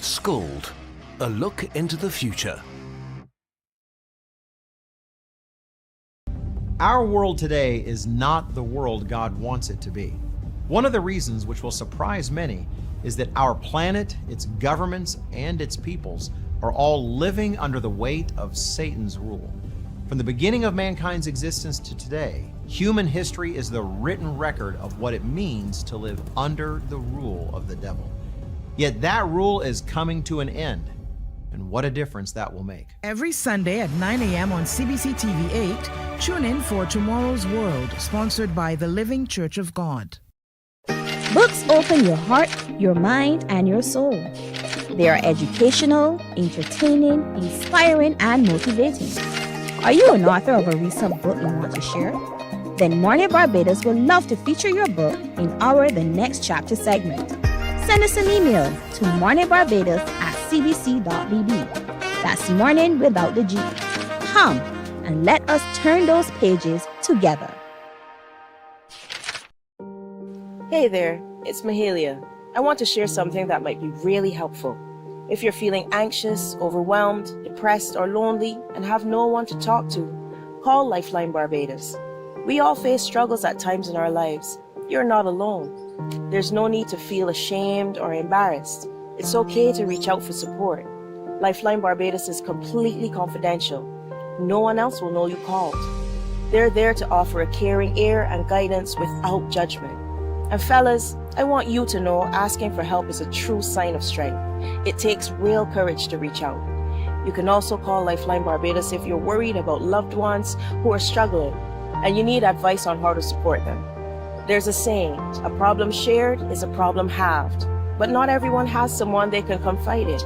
Schooled. A look into the future. Our world today is not the world God wants it to be. One of the reasons, which will surprise many, is that our planet, its governments, and its peoples are all living under the weight of Satan's rule. From the beginning of mankind's existence to today, human history is the written record of what it means to live under the rule of the devil. Yet that rule is coming to an end, and what a difference that will make. Every Sunday at 9 a.m. on CBC TV 8, tune in for Tomorrow's World, sponsored by the Living Church of God. Books open your heart, your mind, and your soul. They are educational, entertaining, inspiring, and motivating. Are you an author of a recent book you want to share? Then Mornin Barbados would love to feature your book in our The Next Chapter segment. Send us an email to morninbarbados@cbc.bb. That's morning without the G. Come and let us turn those pages together. Hey there, it's Mahalia. I want to share something that might be really helpful. If you're feeling anxious, overwhelmed, depressed, or lonely and have no one to talk to, call Lifeline Barbados. We all face struggles at times in our lives. You're not alone. There's no need to feel ashamed or embarrassed. It's okay to reach out for support. Lifeline Barbados is completely confidential. No one else will know you called. They're there to offer a caring ear and guidance without judgment. And fellas, I want you to know asking for help is a true sign of strength. It takes real courage to reach out. You can also call Lifeline Barbados if you're worried about loved ones who are struggling and you need advice on how to support them. There's a saying, a problem shared is a problem halved, but not everyone has someone they can confide in.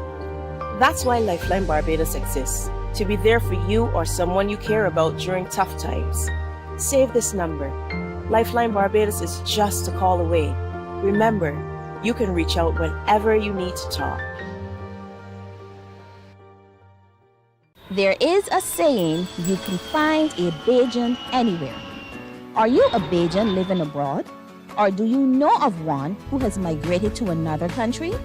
That's why Lifeline Barbados exists, to be there for you or someone you care about during tough times. Save this number. Lifeline Barbados is just a call away. Remember, you can reach out whenever you need to talk. There is a saying, you can find a Beijans anywhere. Are you a Beijans living abroad? Or do you know of one who has migrated to another country?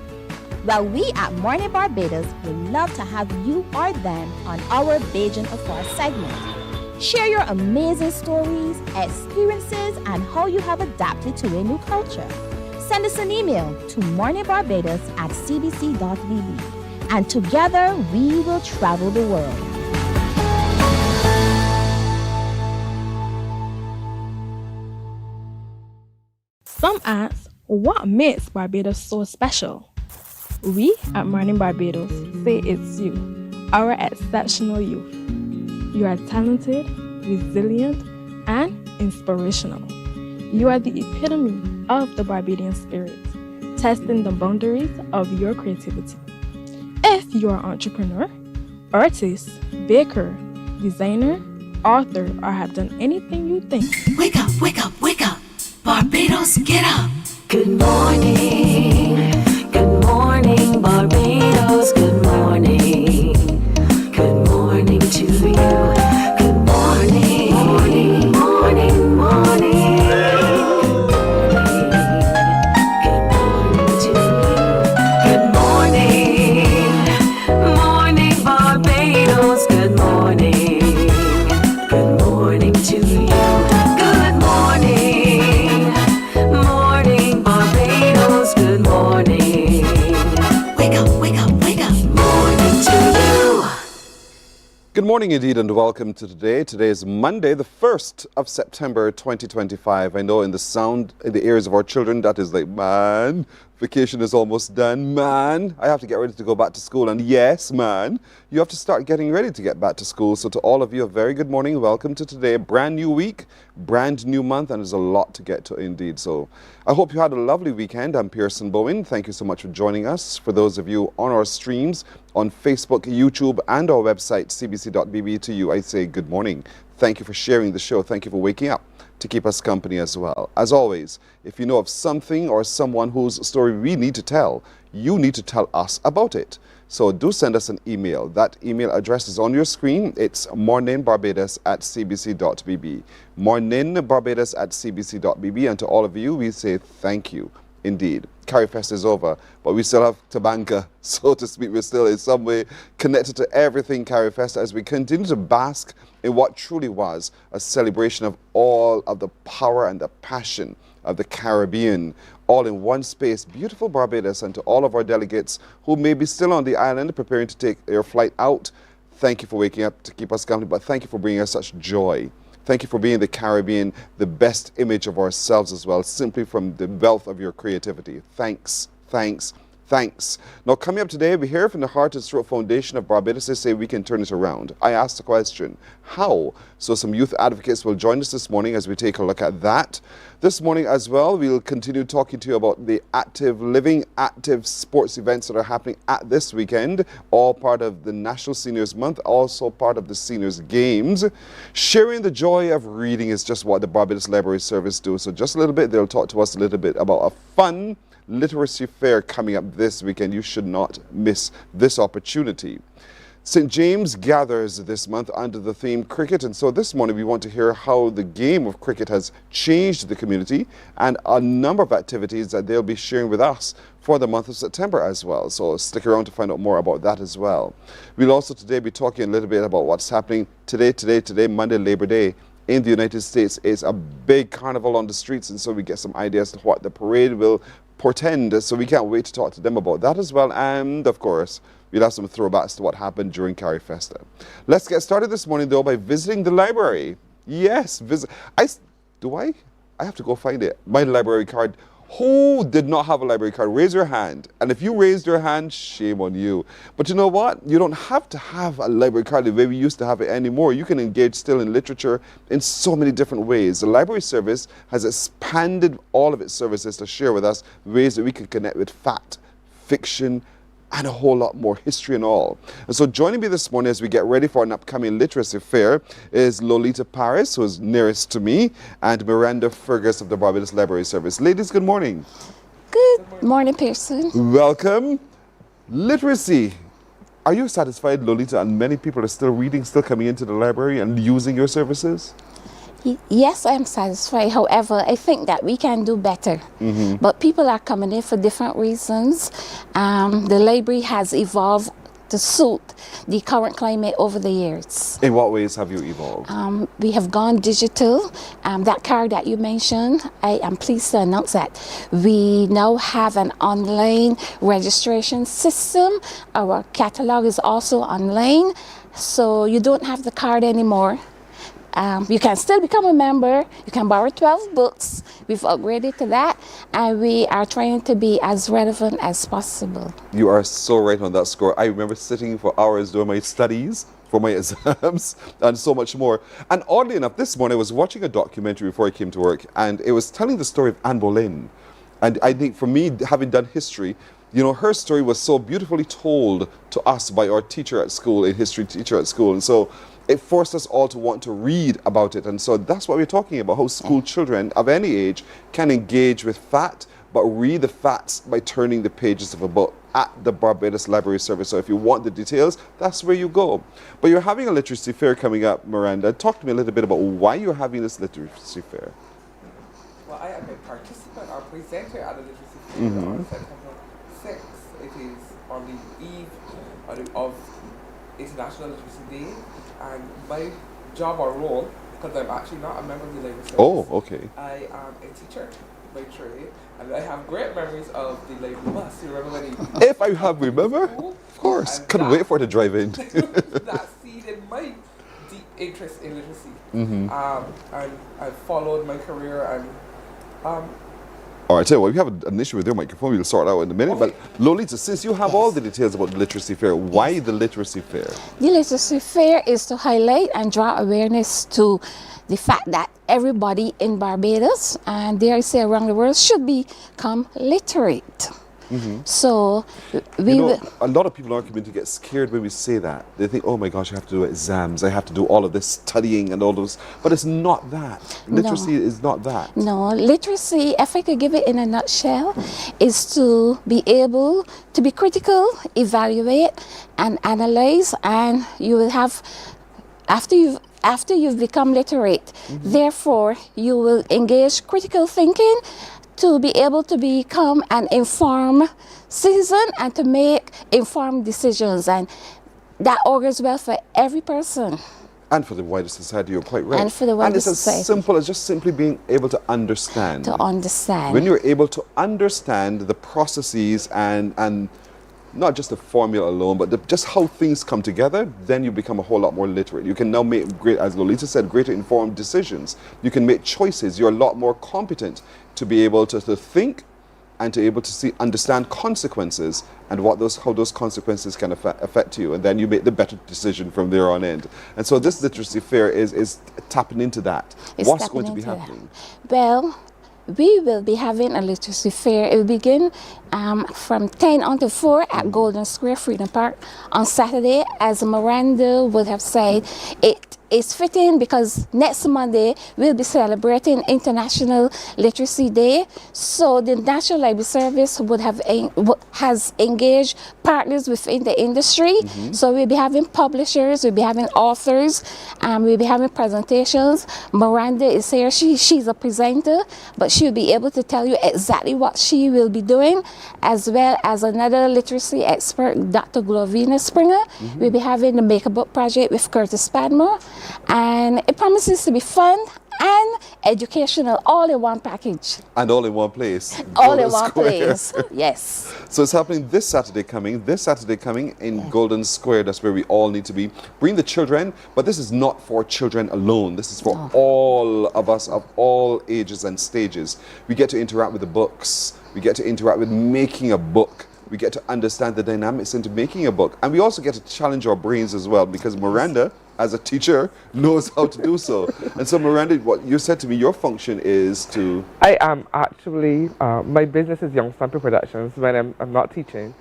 Well, we at Mornin Barbados would love to have you or them on our Beijans Affair segment. Share your amazing stories, experiences, and how you have adapted to a new culture. Send us an email to morninbarbados@cbc.bb, and together we will travel the world. Some ask, what makes Barbados so special? We at Mornin Barbados say it's you, our exceptional youth. You are talented, resilient, and inspirational. You are the epitome of the Barbadian spirit, testing the boundaries of your creativity. If you are an entrepreneur, artist, baker, designer, author, or have done anything you think, wake up, wake up, wake up. Barbados, get up. Good morning. Good morning, Barbados. Good morning. Good morning to you. Good morning. Morning, morning, morning. Good morning to you. Good morning. Morning, Barbados. Good morning. Good morning to you. Good morning. Morning, Barbados. Good morning. Wake up, wake up, wake up. Morning to you. Good morning indeed and welcome to today. Today is Monday, the 1st of September 2025. I know in the ears of our children, that is like, man, vacation is almost done. Man, I have to get ready to go back to school. And yes, man, you have to start getting ready to get back to school. So to all of you, a very good morning. Welcome to today. Brand new week, brand new month, and there's a lot to get to indeed. So I hope you had a lovely weekend. I'm Pearson Bowen. Thank you so much for joining us. For those of you on our streams on Facebook, YouTube, and our website, cbc.bb, to you, I say good morning. Thank you for sharing the show. Thank you for waking up to keep us company as well. As always, if you know of something or someone whose story we need to tell, you need to tell us about it. So do send us an email. That email address is on your screen. It's morninbarbados@cbc.bb. morninbarbados@cbc.bb. And to all of you, we say thank you indeed. Carifesta is over, but we still have Dominica, so to speak. We're still in some way connected to everything Carifesta as we continue to bask in what truly was a celebration of all of the power and the passion of the Caribbean, all in one space. Beautiful Barbados. And to all of our delegates who may be still on the island preparing to take their flight out, thank you for waking up to keep us company, but thank you for bringing us such joy. Thank you for being the Caribbean, the best image of ourselves as well, simply from the wealth of your creativity. Thanks, thanks, thanks. Now, coming up today, we hear from the Heart and Stroke Foundation of Barbados. They say we can turn it around. I asked the question, how? So some youth advocates will join us this morning as we take a look at that. This morning as well, we'll continue talking to you about the active living, active sports events that are happening at this weekend, all part of the National Seniors Month, also part of the Seniors Games. Sharing the joy of reading is just what the Barbados Library Service do. So just a little bit, they'll talk to us a little bit about a fun literacy fair coming up this weekend. You should not miss this opportunity. St. James gathers this month under the theme cricket, and so this morning we want to hear how the game of cricket has changed the community and a number of activities that they'll be sharing with us for the month of September as well. So stick around to find out more about that as well. We'll also today be talking a little bit about what's happening today, Monday, Labor Day. In the United States, it's a big carnival on the streets, and so we get some ideas to what the parade will portend. So we can't wait to talk to them about that as well. And of course, we'll have some throwbacks to what happened during Carifesta. Let's get started this morning though by visiting the library. Yes, visit. I have to go find it. My library card. Who did not have a library card? Raise your hand. And if you raised your hand, shame on you. But you know what? You don't have to have a library card the way we used to have it anymore. You can engage still in literature in so many different ways. The library service has expanded all of its services to share with us ways that we can connect with fact, fiction, and a whole lot more, history and all. And so joining me this morning as we get ready for an upcoming literacy fair is Lolita Paris, who is nearest to me, and Miranda Fergus of the Barbados Library Service. Ladies, good morning. Good morning, Pearson. Welcome. Literacy. Are you satisfied, Lolita, and many people are still reading, still coming into the library and using your services? Yes, I'm satisfied. However, I think that we can do better. But people are coming in for different reasons. The library has evolved to suit the current climate over the years. In what ways have you evolved? We have gone digital. That card that you mentioned, I am pleased to announce that we now have an online registration system. Our catalog is also online, so you don't have the card anymore. You can still become a member. You can borrow 12 books. We've upgraded to that, and we are trying to be as relevant as possible. You are so right on that score. I remember sitting for hours doing my studies for my exams and so much more. And oddly enough, this morning I was watching a documentary before I came to work, and it was telling the story of Anne Boleyn. And I think for me, having done history, you know, her story was so beautifully told to us by our teacher at school, a history teacher at school. And so it forced us all to want to read about it. And so that's what we're talking about, how school children of any age can engage with fact, but read the facts by turning the pages of a book at the Barbados Library Service. So if you want the details, that's where you go. But you're having a literacy fair coming up, Miranda. Talk to me a little bit about why you're having this literacy fair. Well, I am a participant or presenter at the literacy fair on September 6th. It is on the eve of International Literacy Day. And my job or role, because I'm actually not a member of the Library Service. Oh, okay. I am a teacher by trade, and I have great memories of the library bus. You remember when you... If I have, remember? Of course. Couldn't wait for it to drive in. That seeded my deep interest in literacy. And I followed my career and... All right, I tell you what, we have an issue with your microphone. We'll sort it out in a minute. Okay. But Lolita, since you have all the details about the literacy fair, why the literacy fair? The literacy fair is to highlight and draw awareness to the fact that everybody in Barbados, and dare I say around the world, should become literate. So a lot of people in our community get scared when we say that. They think, oh my gosh, I have to do exams, I have to do all of this studying and all those. But it's not that. Literacy is not that. No, literacy, if I could give it in a nutshell, is to be able to be critical, evaluate, and analyze, and you will have, after you've become literate, therefore you will engage critical thinking to be able to become an informed citizen and to make informed decisions. And that augurs well for every person. And for the wider society, you're quite right. And for the wider society. And it's as simple as just simply being able to understand. To understand. When you're able to understand the processes and not just the formula alone, but just how things come together, then you become a whole lot more literate. You can now make, as Lolita said, greater informed decisions. You can make choices. You're a lot more competent to be able to think and to be able to understand consequences and how those consequences can affect you. And then you make the better decision from there on in. And so this literacy fair is tapping into that. What's going to be happening? Well, we will be having a literacy fair. It will begin from 10 until 4 at Golden Square Freedom Park on Saturday. As Miranda would have said, it is fitting because next Monday we'll be celebrating International Literacy Day. So the National Library Service has engaged partners within the industry. So we'll be having publishers, we'll be having authors, we'll be having presentations. Miranda is here. She's a presenter, but she'll be able to tell you exactly what she will be doing, as well as another literacy expert, Dr. Glovina Springer. We'll be having the Make a Book project with Curtis Padmore. And it promises to be fun and educational, all in one package. And all in one place. All in one place, yes. So it's happening this Saturday coming in Golden Square. That's where we all need to be. Bring the children, but this is not for children alone. This is for all of us of all ages and stages. We get to interact with the books. We get to interact with making a book. We get to understand the dynamics into making a book. And we also get to challenge our brains as well, because Miranda, as a teacher, knows how to do so. And so Miranda, what you said to me, your function is to... I am actually, my business is Young Sample Productions when I'm not teaching.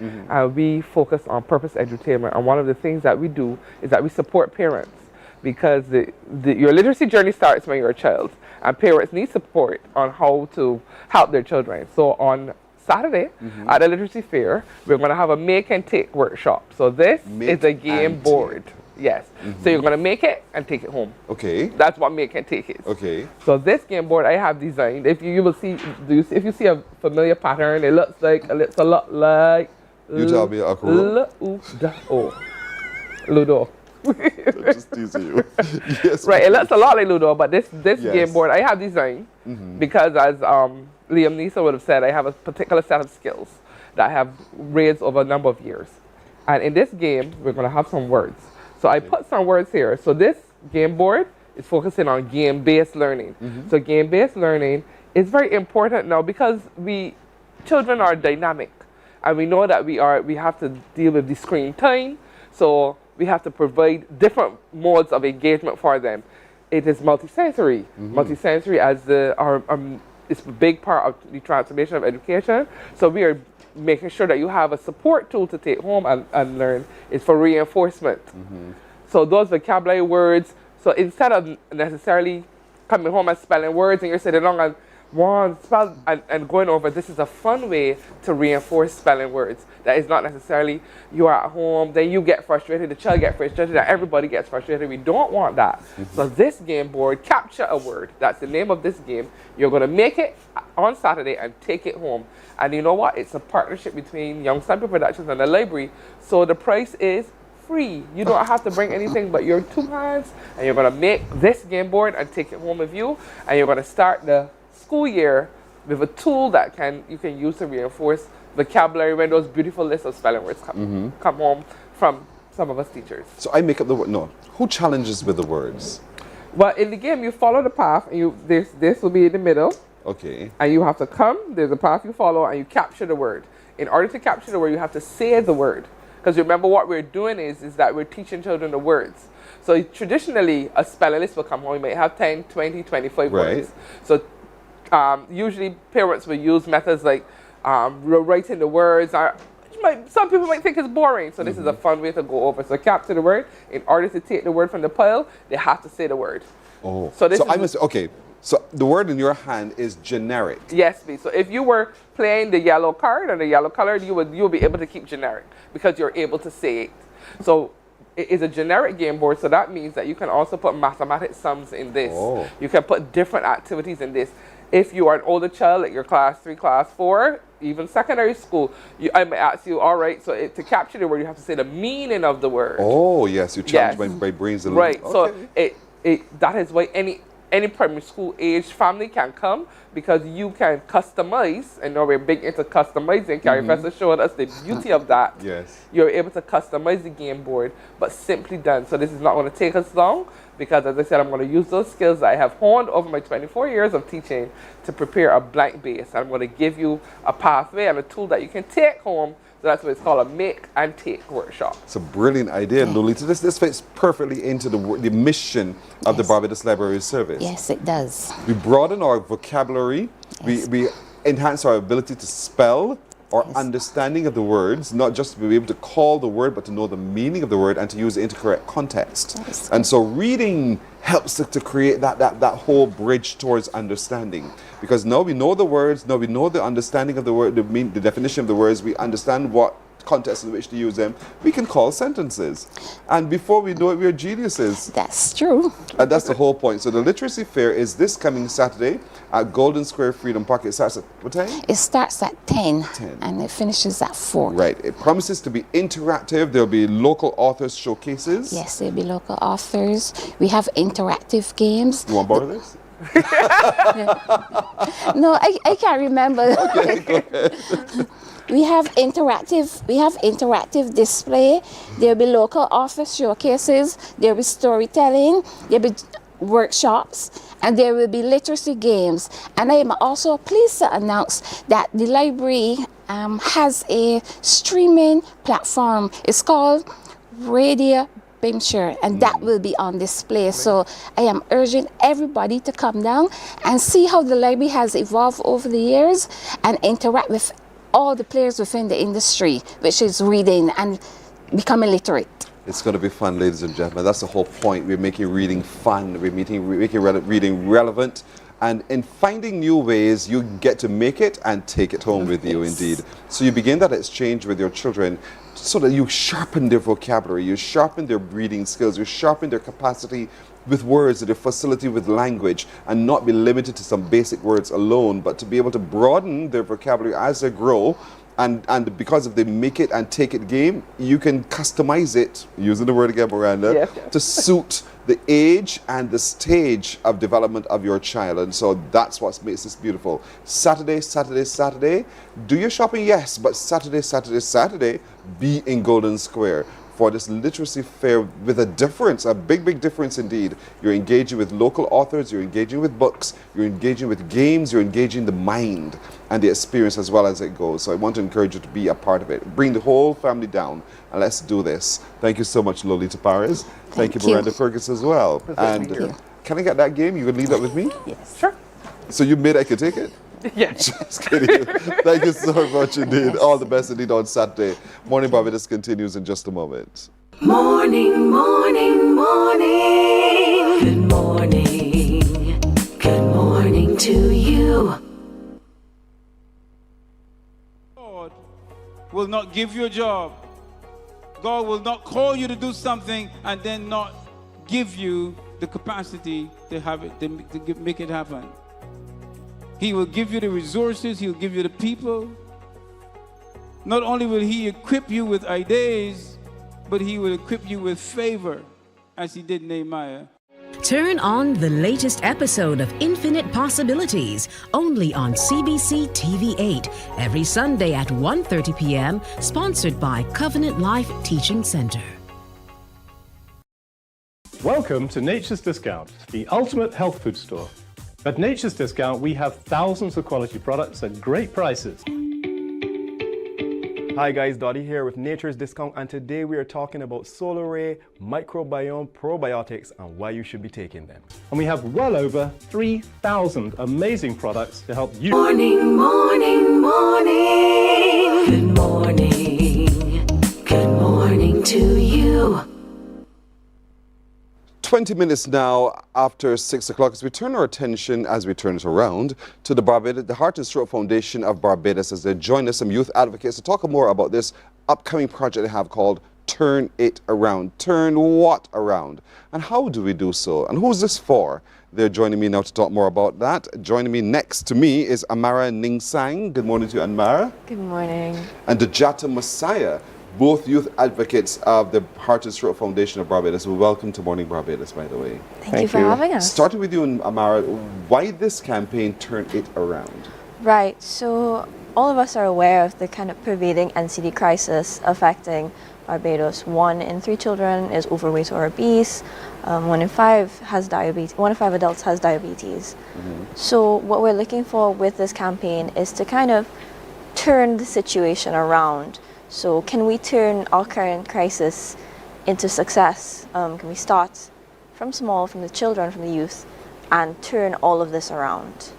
We focus on purpose edutainment. And one of the things that we do is that we support parents, because your literacy journey starts when you're a child. And parents need support on how to help their children. So on Saturday at the literacy fair, we're going to have a make and take workshop. So this is a game board. Yes. So you're going to make it and take it home. Okay. That's what make and take is. Okay. So this game board I have designed. If you will see, if you see a familiar pattern, it looks a lot like. You tell me, Ludo. Ludo. Just teasing you. Yes. Right. It looks a lot like Ludo, but this game board I have designed because, as Liam Nisa would have said, I have a particular set of skills that I have raised over a number of years. And in this game, we're going to have some words. So I put some words here. So this game board is focusing on game-based learning. So game-based learning is very important now because children are dynamic. And we know that we have to deal with the screen time. So we have to provide different modes of engagement for them. It is multisensory. Multisensory as it's a big part of the transformation of education. So we are making sure that you have a support tool to take home and learn. Is for reinforcement. So those vocabulary words, so instead of necessarily coming home and spelling words and you're sitting down and one spell and going over, this is a fun way to reinforce spelling words. That is not necessarily you are at home, then you get frustrated, the child gets frustrated, and everybody gets frustrated. We don't want that. So this game board, capture a word. That's the name of this game. You're going to make it on Saturday and take it home. And you know what? It's a partnership between Young Sample Productions and the library. So the price is free. You don't have to bring anything but your 2 hands, and you're going to make this game board and take it home with you. And you're going to start the school year with a tool that you can use to reinforce vocabulary when those beautiful lists of spelling words come home from some of us teachers. So I make up the word. No. Who challenges with the words? Well, in the game, you follow the path, and this will be in the middle. Okay. And you have to there's a path you follow, and you capture the word. In order to capture the word, you have to say the word. Because remember, what we're doing is that we're teaching children the words. So traditionally, a spelling list will come home. You might have 10, 20, 25 words. So usually parents will use methods like writing the words. Some people might think it's boring, so this is a fun way to go over. So capture the word. In order to take the word from the pile, they have to say the word. Oh. So the word in your hand is generic. Yes, please. So if you were playing the yellow card and the yellow color, you'll be able to keep generic because you're able to say it. So it is a generic game board, so that means that you can also put mathematics sums in this. You can put different activities in this. If you are an older child, like your class 3, class 4, even secondary school, I might ask you, all right, so to capture the word, you have to say the meaning of the word. Oh, yes, you challenge my brains a little right. bit. So that is why any primary school age family can come, because you can customize. I know we're big into customizing. Carifesta showed us the beauty of that. Yes. You're able to customize the game board, but simply done. So this is not going to take us long, because as I said, I'm going to use those skills that I have honed over my 24 years of teaching to prepare a blank base. I'm going to give you a pathway and a tool that you can take home. So that's what it's called, a make and take workshop. It's a brilliant idea, Lolita. This fits perfectly into the mission of the Barbados Library Service. Yes, it does. We broaden our vocabulary. Yes. We enhance our ability to spell, our understanding of the words, not just to be able to call the word, but to know the meaning of the word and to use it in correct context. And so reading helps to create that whole bridge towards understanding. Because now we know the words, now we know the understanding of the word, the definition of the words, we understand what context in which to use them, we can call sentences. And before we know it, we're geniuses. That's true. And that's the whole point. So the Literacy Fair is this coming Saturday at Golden Square Freedom Park. It starts at what time? It starts at 10. And it finishes at 4. Right. It promises to be interactive. There'll be local authors showcases. Yes, there'll be local authors. We have interactive games. You want to borrow this? No, I can't remember. Okay, go ahead. We have interactive display. There'll be local author showcases. There'll be storytelling. There'll be workshops, and there will be literacy games. And I am also pleased to announce that the library has a streaming platform. It's called Radio Beijans, and that will be on display. So I am urging everybody to come down and see how the library has evolved over the years and interact with all the players within the industry, which is reading and becoming literate. It's going to be fun, ladies and gentlemen. That's the whole point. We're making reading fun. We're making reading relevant. And in finding new ways, you get to make it and take it home with you, indeed. So you begin that exchange with your children so that you sharpen their vocabulary, you sharpen their reading skills, you sharpen their capacity with words, their facility with language, and not be limited to some basic words alone, but to be able to broaden their vocabulary as they grow. And because of the make it and take it game, you can customize it, using the word again, Miranda, to suit the age and the stage of development of your child. And so that's what makes this beautiful. Saturday, Saturday, Saturday, do your shopping, yes, but Saturday, Saturday, Saturday, be in Golden Square for this literacy fair with a difference, a big, big difference indeed. You're engaging with local authors, you're engaging with books, you're engaging with games, you're engaging the mind and the experience as well as it goes. So I want to encourage you to be a part of it. Bring the whole family down and let's do this. Thank you so much, Lolita Paris. Thank you, Miranda Fergus, as well. And can I get that game? You can leave that with me? Yes. Sure. So you made I could take it? Yes. Just kidding. Thank you so much indeed. All the best indeed on Saturday. Morning Barbados continues in just a moment. Morning, morning, morning. Good morning. Good morning to you. God will not give you a job. God will not call you to do something and then not give you the capacity to have it, to make it happen. He will give you the resources, he'll give you the people. Not only will he equip you with ideas, but he will equip you with favor, as he did Nehemiah. Turn on the latest episode of Infinite Possibilities, only on CBC TV 8, every Sunday at 1:30 p.m., sponsored by Covenant Life Teaching Center. Welcome to Nature's Discount, the ultimate health food store. At Nature's Discount, we have thousands of quality products at great prices. Hi guys, Dottie here with Nature's Discount, and today we are talking about Solar Ray Microbiome Probiotics and why you should be taking them. And we have well over 3,000 amazing products to help you. Morning, morning, morning. Good morning. Good morning to you. 20 minutes now after 6 o'clock as we turn our attention, as we turn it around, to the Heart and Stroke Foundation of Barbados as they join us, some youth advocates, to talk more about this upcoming project they have called turn it around. Turn what around? And how do we do so? And who's this for? They're joining me now to talk more about that. Joining me next to me is Amara Ningsang. Good morning to you, Amara. Good morning. And Dejata Messiah, both youth advocates of the Heart and Stroke Foundation of Barbados. Welcome to Morning Barbados, by the way. Thank you for having us. Starting with you, Amara, why this campaign Turn It Around? Right, so all of us are aware of the kind of pervading NCD crisis affecting Barbados. 1 in 3 children is overweight or obese. 1 in 5 has diabetes. 1 in 5 adults has diabetes. So what we're looking for with this campaign is to kind of turn the situation around. So can we turn our current crisis into success? Can we start from small, from the children, from the youth, and turn all of this around?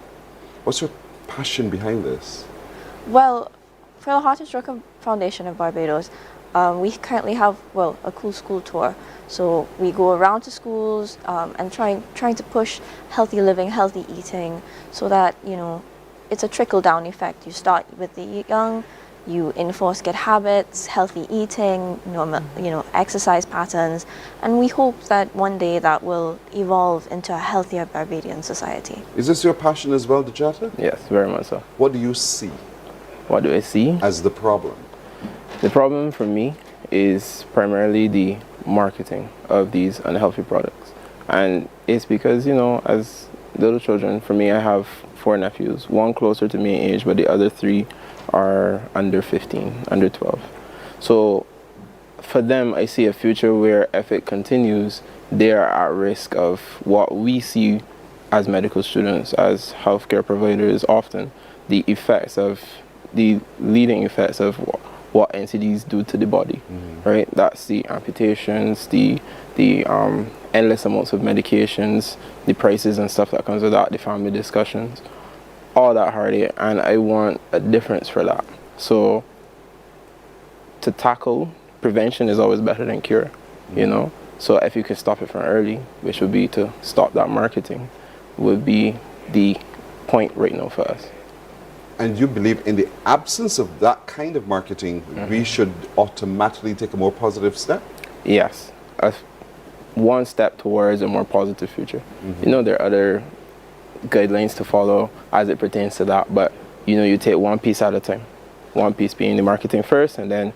What's your passion behind this? Well, for the Heart and Stroke Foundation of Barbados, we currently have, well, a cool school tour. So we go around to schools and trying to push healthy living, healthy eating, so that, you know, it's a trickle-down effect. You start with the young, you enforce good habits, healthy eating, exercise patterns, and we hope that one day that will evolve into a healthier Barbadian society. Is this your passion as well, Dejata? Yes, very much so. What do you see? What do I see? As the problem? The problem for me is primarily the marketing of these unhealthy products. And it's because, you know, as little children, for me, I have 4 nephews, 1 closer to me in age, but the other 3 are under 15, under 12. So for them, I see a future where if it continues, they are at risk of what we see as medical students, as healthcare providers, often the leading effects of what NCDs do to the body, right? That's the amputations, the endless amounts of medications, the prices and stuff that comes with that, the family discussions, all that heartache, and I want a difference for that. So to tackle, prevention is always better than cure, you know? So if you could stop it from early, which would be to stop that marketing, would be the point right now for us. And you believe in the absence of that kind of marketing, we should automatically take a more positive step? Yes, one step towards a more positive future. You know, there are other guidelines to follow as it pertains to that, but you know, you take one piece at a time. One piece being the marketing first, and then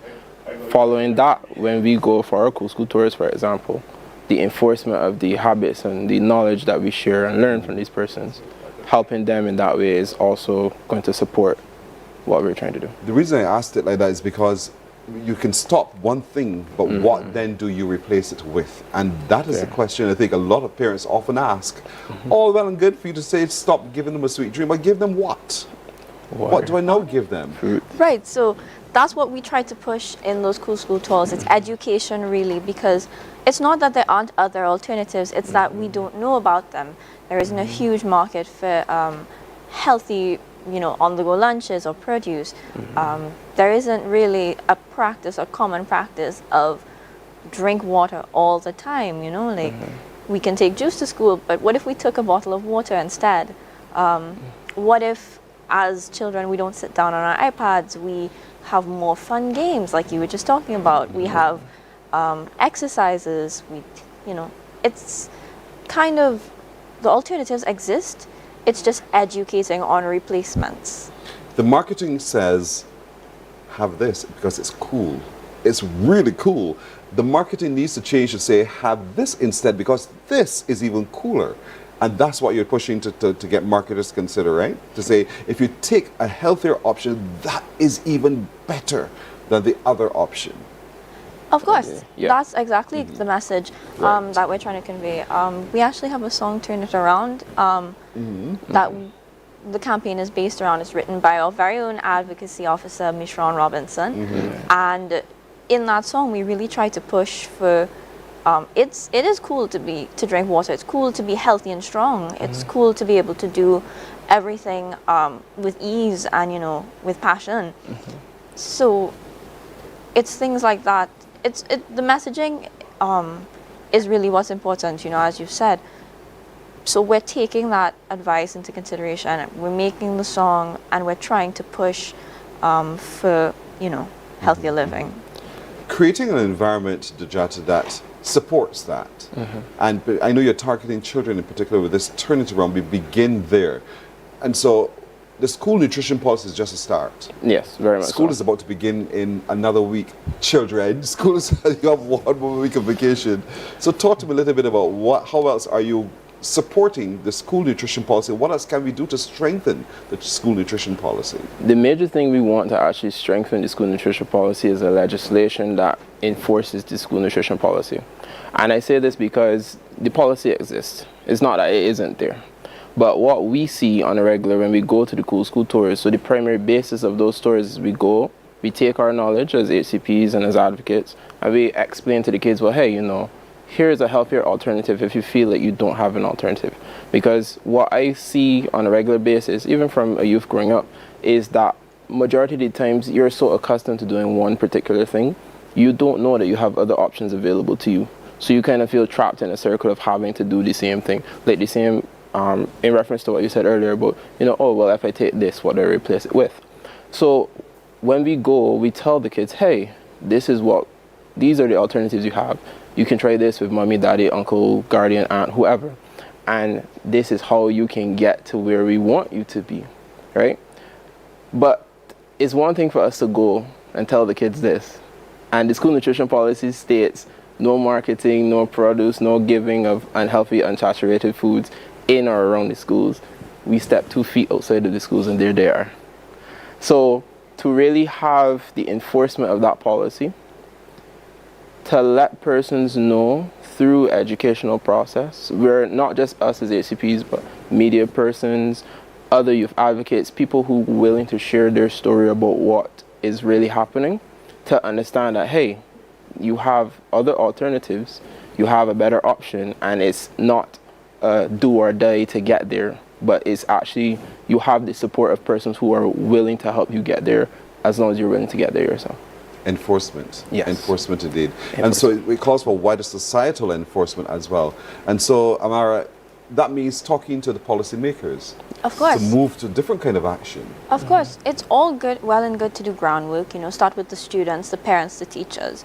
following that, when we go for our cool school tours, for example, the enforcement of the habits and the knowledge that we share and learn from these persons, helping them in that way is also going to support what we're trying to do. The reason I asked it like that is because you can stop one thing, but what then do you replace it with? And that is a question I think a lot of parents often ask. All well and good for you to say stop giving them a sweet dream, but give them what? Water. What do I now give them? Fruit. Right, so that's what we try to push in those cool school tours. It's education, really, because it's not that there aren't other alternatives, it's that we don't know about them. There isn't a huge market for healthy, on-the-go lunches or produce. There isn't really a practice or common practice of drink water all the time, we can take juice to school, but what if we took a bottle of water instead? What if, as children, we don't sit down on our iPads, we have more fun games like you were just talking about. We have exercises, it's kind of, the alternatives exist, it's just educating on replacements. The marketing says, have this because it's cool. It's really cool. The marketing needs to change to say, have this instead because this is even cooler. And that's what you're pushing to get marketers to consider, right? To say, if you take a healthier option, that is even better than the other option. Of course, that's exactly the message that we're trying to convey. We actually have a song, Turn It Around, that the campaign is based around. It's written by our very own advocacy officer, Mishran Robinson. And in that song, we really try to push for, it is cool to drink water. It's cool to be healthy and strong. It's cool to be able to do everything with ease and, with passion. So it's things like that. The messaging is really what's important, as you've said. So we're taking that advice into consideration. We're making the song, and we're trying to push for, healthier living. creating an environment, Dejata, that supports that. And I know you're targeting children in particular with this Turn It Around. We begin there. And so the school nutrition policy is just a start. Yes, very much School so. is about to begin in another week. Children, school is, you have 1 more week of vacation. So talk to me a little bit about how else are you supporting the school nutrition policy? What else can we do to strengthen the school nutrition policy? The major thing we want to actually strengthen the school nutrition policy is a legislation that enforces the school nutrition policy. And I say this because the policy exists. It's not that it isn't there. But what we see on a regular when we go to the school tours, so the primary basis of those tours is we take our knowledge as HCPs and as advocates, and we explain to the kids, well, hey, here's a healthier alternative if you feel that you don't have an alternative. Because what I see on a regular basis, even from a youth growing up, is that majority of the times you're so accustomed to doing one particular thing, you don't know that you have other options available to you. So you kind of feel trapped in a circle of having to do the same thing, like the same, in reference to what you said earlier about, oh, well, if I take this, what do I replace it with? So when we go, we tell the kids, hey, these are the alternatives you have. You can try this with mommy, daddy, uncle, guardian, aunt, whoever. And this is how you can get to where we want you to be, right? But it's one thing for us to go and tell the kids this. And the school nutrition policy states no marketing, no produce, no giving of unhealthy, unsaturated foods in or around the schools. We step 2 feet outside of the schools and there they are. So to really have the enforcement of that policy, to let persons know through educational process, where not just us as HCPs, but media persons, other youth advocates, people who are willing to share their story about what is really happening, to understand that, hey, you have other alternatives, you have a better option, and it's not do or die to get there, but it's actually you have the support of persons who are willing to help you get there, as long as you're willing to get there yourself. Enforcement. Yes. Enforcement indeed. And so it calls for wider societal enforcement as well. And so, Amara, that means talking to the policymakers. Of course. To move to different kind of action. Of course. It's all good, well and good to do groundwork, start with the students, the parents, the teachers.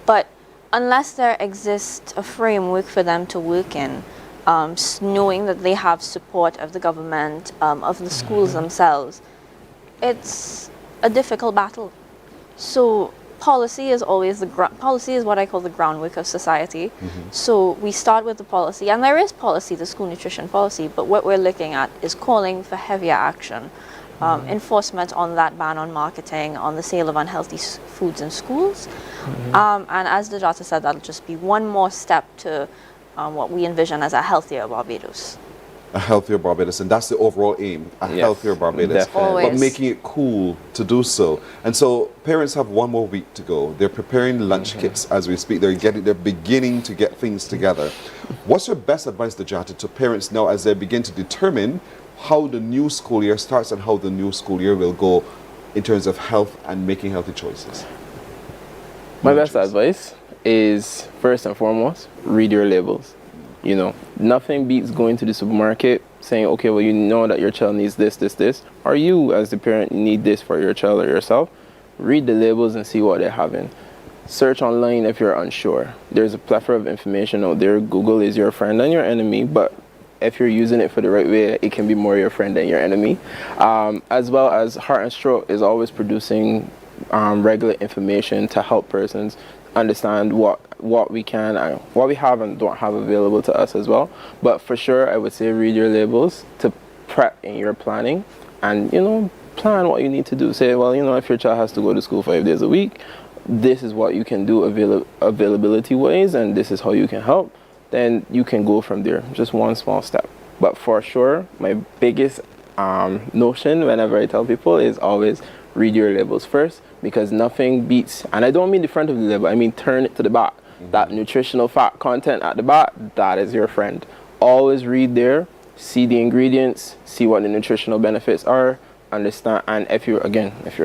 But unless there exists a framework for them to work in, knowing that they have support of the government, of the schools themselves, it's a difficult battle. So policy is always policy is what I call the groundwork of society. So we start with the policy, and there is policy, the school nutrition policy, but what we're looking at is calling for heavier action, enforcement on that ban on marketing, on the sale of unhealthy foods in schools. And as the doctor said, that'll just be one more step to what we envision as a healthier Barbados. A healthier Barbados, and that's the overall aim, a healthier Barbados. But making it cool to do so. And so parents have 1 more week to go. They're preparing lunch kits as we speak. They're beginning to get things together. What's your best advice, Dejata, to parents now as they begin to determine how the new school year starts and how the new school year will go in terms of health and making healthy choices? My best advice is, first and foremost, read your labels. Nothing beats going to the supermarket saying, okay, well, you know that your child needs this, this, this, or you as the parent need this for your child or yourself. Read the labels and see what they're having. Search online if you're unsure. There's a plethora of information out there. Google is your friend and your enemy, but if you're using it for the right way, it can be more your friend than your enemy. As well as Heart and Stroke is always producing regular information to help persons understand what we can and what we have and don't have available to us as well. But for sure, I would say read your labels to prep in your planning and, plan what you need to do. Say, well, if your child has to go to school 5 days a week, this is what you can do availability wise, and this is how you can help. Then you can go from there, just one small step. But for sure, my biggest notion whenever I tell people is always read your labels first, because nothing beats, and I don't mean the front of the label, I mean turn it to the back. That nutritional fat content at the back, that is your friend. Always read there, see the ingredients, see what the nutritional benefits are, understand, and if you're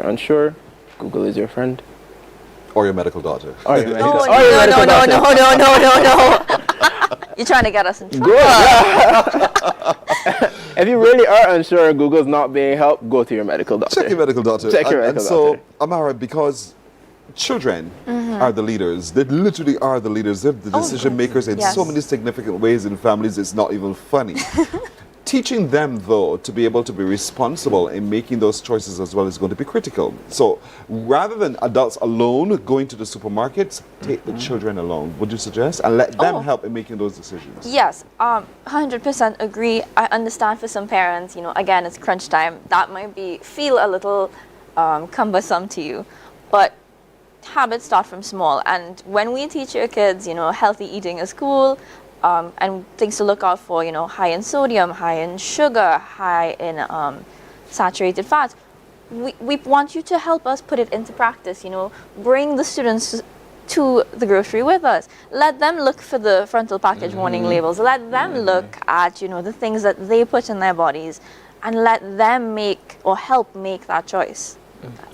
unsure, Google is your friend. Or your medical doctor. No. You're trying to get us in trouble. If you really are unsure, Google's not being helped, go to your medical doctor. Check your medical doctor. Check your medical doctor. So, Amara, because children are the leaders. They literally are the leaders. They're the decision makers in so many significant ways in families, it's not even funny. Teaching them, though, to be able to be responsible in making those choices as well is going to be critical. So rather than adults alone going to the supermarkets, take the children along, would you suggest? And let them help in making those decisions. Yes, 100% agree. I understand for some parents, you know, again, it's crunch time. That might feel a little cumbersome to you. But habits start from small. And when we teach your kids, you know, healthy eating is cool, and things to look out for, you know, high in sodium, high in sugar, high in saturated fats. We want you to help us put it into practice, you know, bring the students to the grocery with us. Let them look for the frontal package warning labels. Let them look at, you know, the things that they put in their bodies and let them make or help make that choice.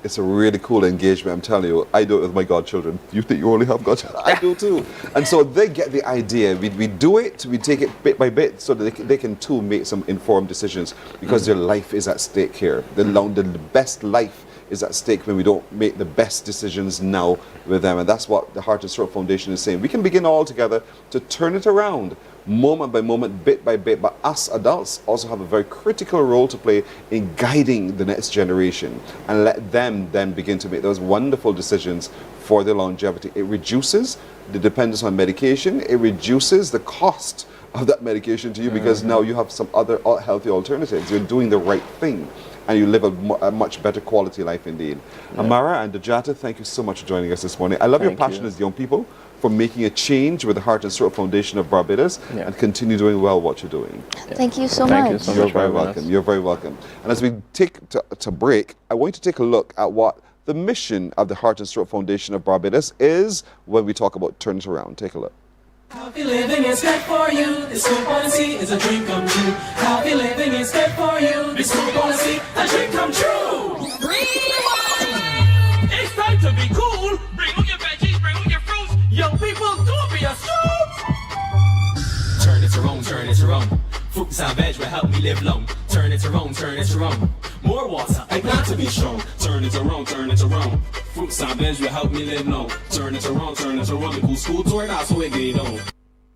It's a really cool engagement, I'm telling you. I do it with my godchildren. You think you only have godchildren? I do too. And so they get the idea. We do it, we take it bit by bit so that they can too make some informed decisions because their life is at stake here. The best life is at stake when we don't make the best decisions now with them. And that's what the Heart and Stroke Foundation is saying. We can begin all together to turn it around, moment by moment, bit by bit, but us adults also have a very critical role to play in guiding the next generation and let them then begin to make those wonderful decisions for their longevity. It reduces the dependence on medication, it reduces the cost of that medication to you because now you have some other healthy alternatives. You're doing the right thing and you live a much better quality life indeed. Amara and Dejata, thank you so much for joining us this morning. I love your passion as young people for making a change with the Heart and Stroke Foundation of Barbados and continue doing well what you're doing. Thank you so much. You're very welcome. You're very welcome. And as we take to break, I want you to take a look at what the mission of the Heart and Stroke Foundation of Barbados is when we talk about Turn It Around. Take a look. Healthy living is good for you. This school policy is a dream come true. Healthy living is good for you. This school policy, a dream come true. It's time to be cool. Bring on your veggies, bring on your fruits. Young people, don't be a scoop. Turn it around, turn it around. Fruits and veg will help me live long. Turn it around, turn it around. More water, I plan to be strong. Turn it around, turn it around. Fruits and veg will help me live long. Turn it around, turn it around. The cool school tour, that's how it get on.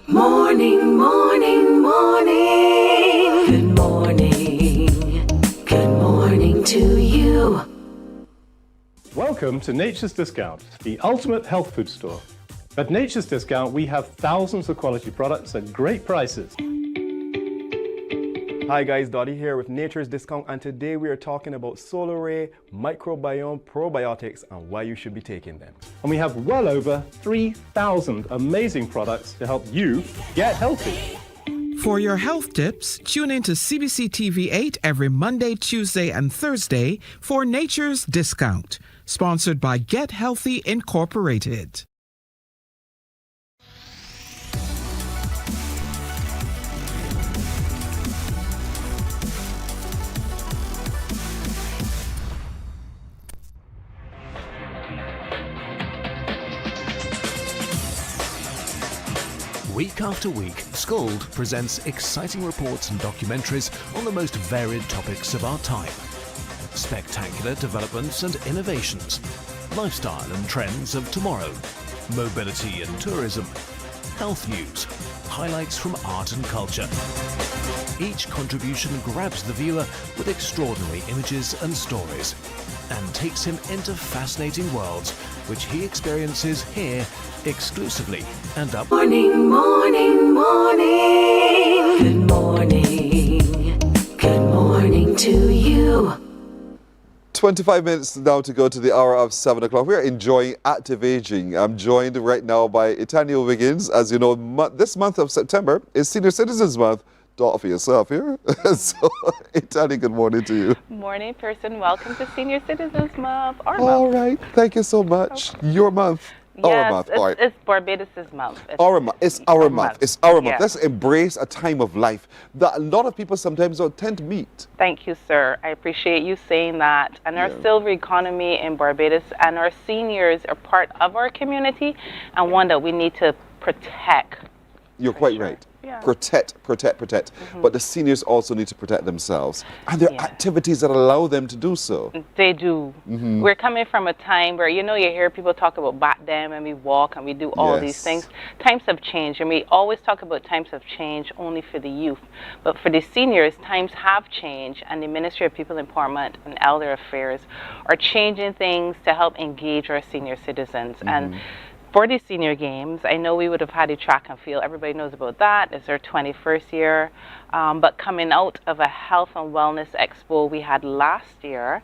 Morning, morning, morning. Good morning. Good morning to you. Welcome to Nature's Discount, the ultimate health food store. At Nature's Discount, we have thousands of quality products at great prices. Hi guys, Dottie here with Nature's Discount, and today we are talking about Solaray microbiome probiotics and why you should be taking them. And we have well over 3,000 amazing products to help you get healthy. For your health tips, tune in to CBC TV 8 every Monday, Tuesday, and Thursday for Nature's Discount, sponsored by Get Healthy Incorporated. Week after week, Scald presents exciting reports and documentaries on the most varied topics of our time. Spectacular developments and innovations, lifestyle and trends of tomorrow, mobility and tourism, health news, highlights from art and culture. Each contribution grabs the viewer with extraordinary images and stories and takes him into fascinating worlds which he experiences here exclusively and up. Morning, morning, morning. Good morning. Good morning to you. 25 minutes now to go to the hour of 7 o'clock. We are enjoying active aging. I'm joined right now by Itania Wiggins. As you know, this month of September is Senior Citizens Month. Talk for yourself here. So, Itania, good morning to you. Morning, person. Welcome to Senior Citizens Month. All right. Thank you so much. Your month. Our month. All right. It's Barbados' month. It's our month. It's our month. It's our month. Yeah. Let's embrace a time of life that a lot of people sometimes don't tend to meet. Thank you, sir. I appreciate you saying that. And our silver economy in Barbados and our seniors are part of our community and one that we need to protect. You're quite right. Yeah. Protect. But the seniors also need to protect themselves. And there are activities that allow them to do so. They do. We're coming from a time where, you hear people talk about back then and we walk and we do all these things. Times have changed, and we always talk about times have changed only for the youth. But for the seniors, times have changed, and the Ministry of People Empowerment and Elder Affairs are changing things to help engage our senior citizens. And for the senior games, I know we would have had a track and field. Everybody knows about that. It's their 21st year. But coming out of a health and wellness expo we had last year,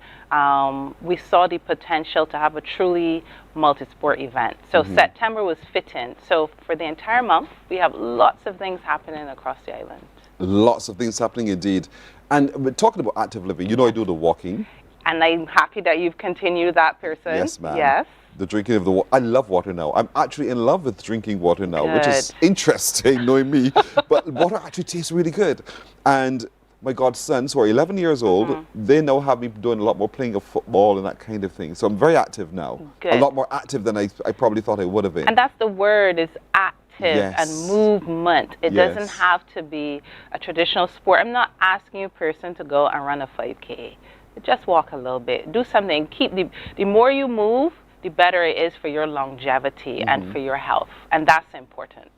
we saw the potential to have a truly multi-sport event. So September was fitting. So for the entire month, we have lots of things happening across the island. Lots of things happening indeed. And we're talking about active living. I do the walking. And I'm happy that you've continued that, person. Yes, ma'am. Yes. The drinking of the water. I love water now. I'm actually in love with drinking water now, which is interesting, knowing me. But water actually tastes really good. And my godsons, who are 11 years old, they now have me doing a lot more playing of football and that kind of thing. So I'm very active now. Good. A lot more active than I probably thought I would have been. And that's the word, is active and movement. It doesn't have to be a traditional sport. I'm not asking you, person, to go and run a 5K. Just walk a little bit. Do something. Keep the more you move, the better it is for your longevity and for your health. And that's important.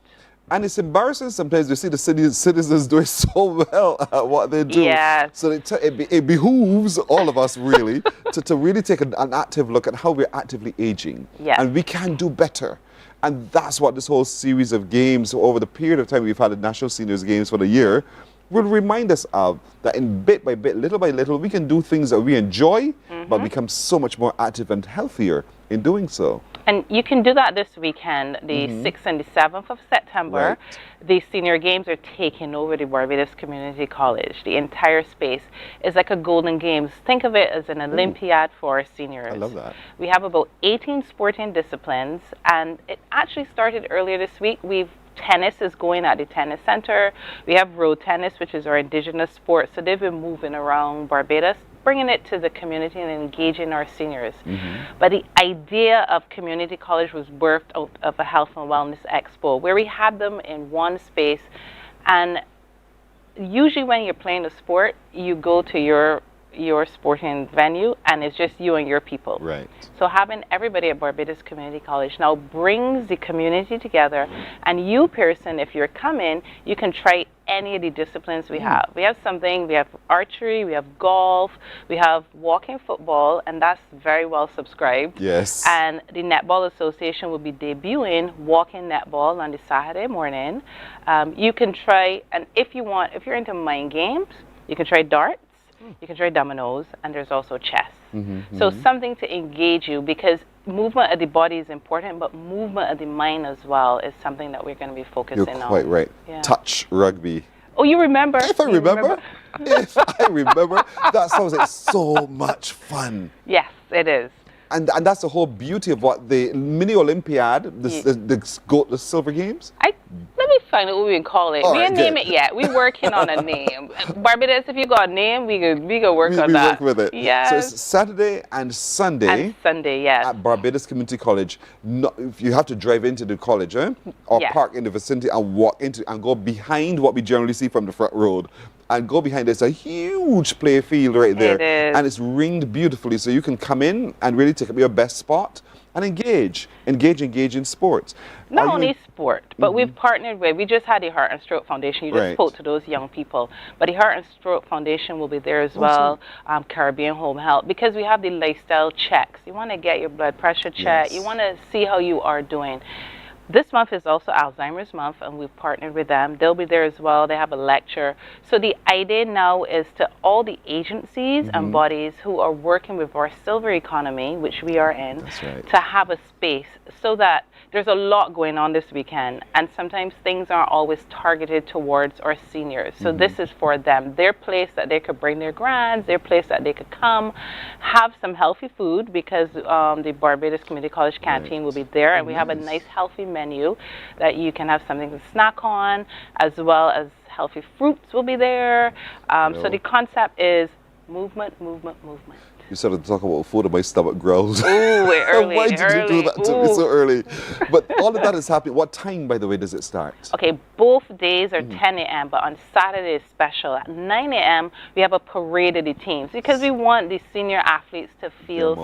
And it's embarrassing sometimes to see the citizens doing so well at what they do. Yes. So it behooves all of us really to really take an active look at how we're actively aging. Yes. And we can do better. And that's what this whole series of games over the period of time we've had the National Seniors Games for the year will remind us of, that in bit by bit, little by little, we can do things that we enjoy, but become so much more active and healthier in doing so. And you can do that this weekend, the 6th and the 7th of September. The senior games are taking over the Barbados Community College. The entire space is like a Golden Games. Think of it as an Olympiad for seniors. I love that. We have about 18 sporting disciplines, and it actually started earlier this week. Tennis is going at the tennis center. We have road tennis, which is our indigenous sport. So they've been moving around Barbados, bringing it to the community and engaging our seniors. But the idea of community college was birthed out of a health and wellness expo, where we had them in one space. And usually when you're playing a sport, you go to your sporting venue, and it's just you and your people. Right. So having everybody at Barbados Community College now brings the community together, and you, person, if you're coming, you can try any of the disciplines we have. We have archery, we have golf, we have walking football, and that's very well subscribed. Yes. And the Netball Association will be debuting walking netball on the Saturday morning. You can try, and if you're into mind games, you can try darts. You can try dominoes, and there's also chess. So something to engage you, because movement of the body is important, but movement of the mind as well is something that we're going to be focusing on. You're quite right. Yeah. Touch rugby. Oh, you remember? If I remember. If I remember. That sounds like so much fun. Yes, it is. And that's the whole beauty of what the mini Olympiad, the Silver Games. Let me find out what we can call it. All We right, didn't name good. it yet. We're working on a name. Barbados, if you got a name, we could work on that. We work with it. Yes. So it's Saturday and Sunday. And Sunday, yes. At Barbados Community College. If you have to drive into the college, or Yes. park in the vicinity and walk into and go behind what we generally see from the front road. And go behind, there's a huge play field right there. It is. And it's ringed beautifully, so you can come in and really take up your best spot and engage in sports. Not only sport, but we've partnered with, we just had the Heart and Stroke Foundation. You just Right. spoke to those young people. But the Heart and Stroke Foundation will be there as well, Caribbean Home Health, because we have the lifestyle checks. You want to get your blood pressure checked. Yes. You want to see how you are doing. This month is also Alzheimer's month, and we've partnered with them. They'll be there as well. They have a lecture. So the idea now is to all the agencies and bodies who are working with our silver economy, which we are in, to have a space so that there's a lot going on this weekend, and sometimes things aren't always targeted towards our seniors. So this is for them. Their place that they could bring their grands, their place that they could come, have some healthy food, because the Barbados Community College canteen will be there, and we have a nice healthy menu that you can have something to snack on, as well as healthy fruits will be there. So the concept is movement, movement, movement. You started to talk about food and my stomach growls. Ooh, early. Why did you do that to me so early? But all of that is happening. What time, by the way, does it start? Okay, both days are 10 a.m., but on Saturday is special. At 9 a.m., we have a parade of the teams because we want the senior athletes to feel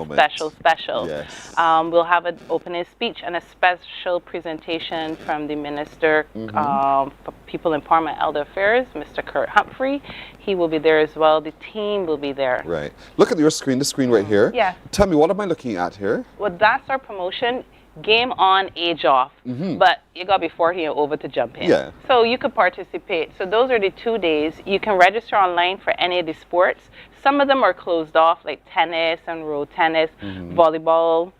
special. Yes. We'll have an opening speech and a special presentation from the Minister for People Empowerment and Elder Affairs, Mr. Kurt Humphrey. He will be there as well. The team will be there. Right. Look at your screen, the screen right here. Yeah. Tell me, what am I looking at here? Well, that's our promotion. Game on, age off. But you got to be 40 and over to jump in. Yeah. So you could participate. So those are the 2 days. You can register online for any of the sports. Some of them are closed off, like tennis and road tennis, volleyball,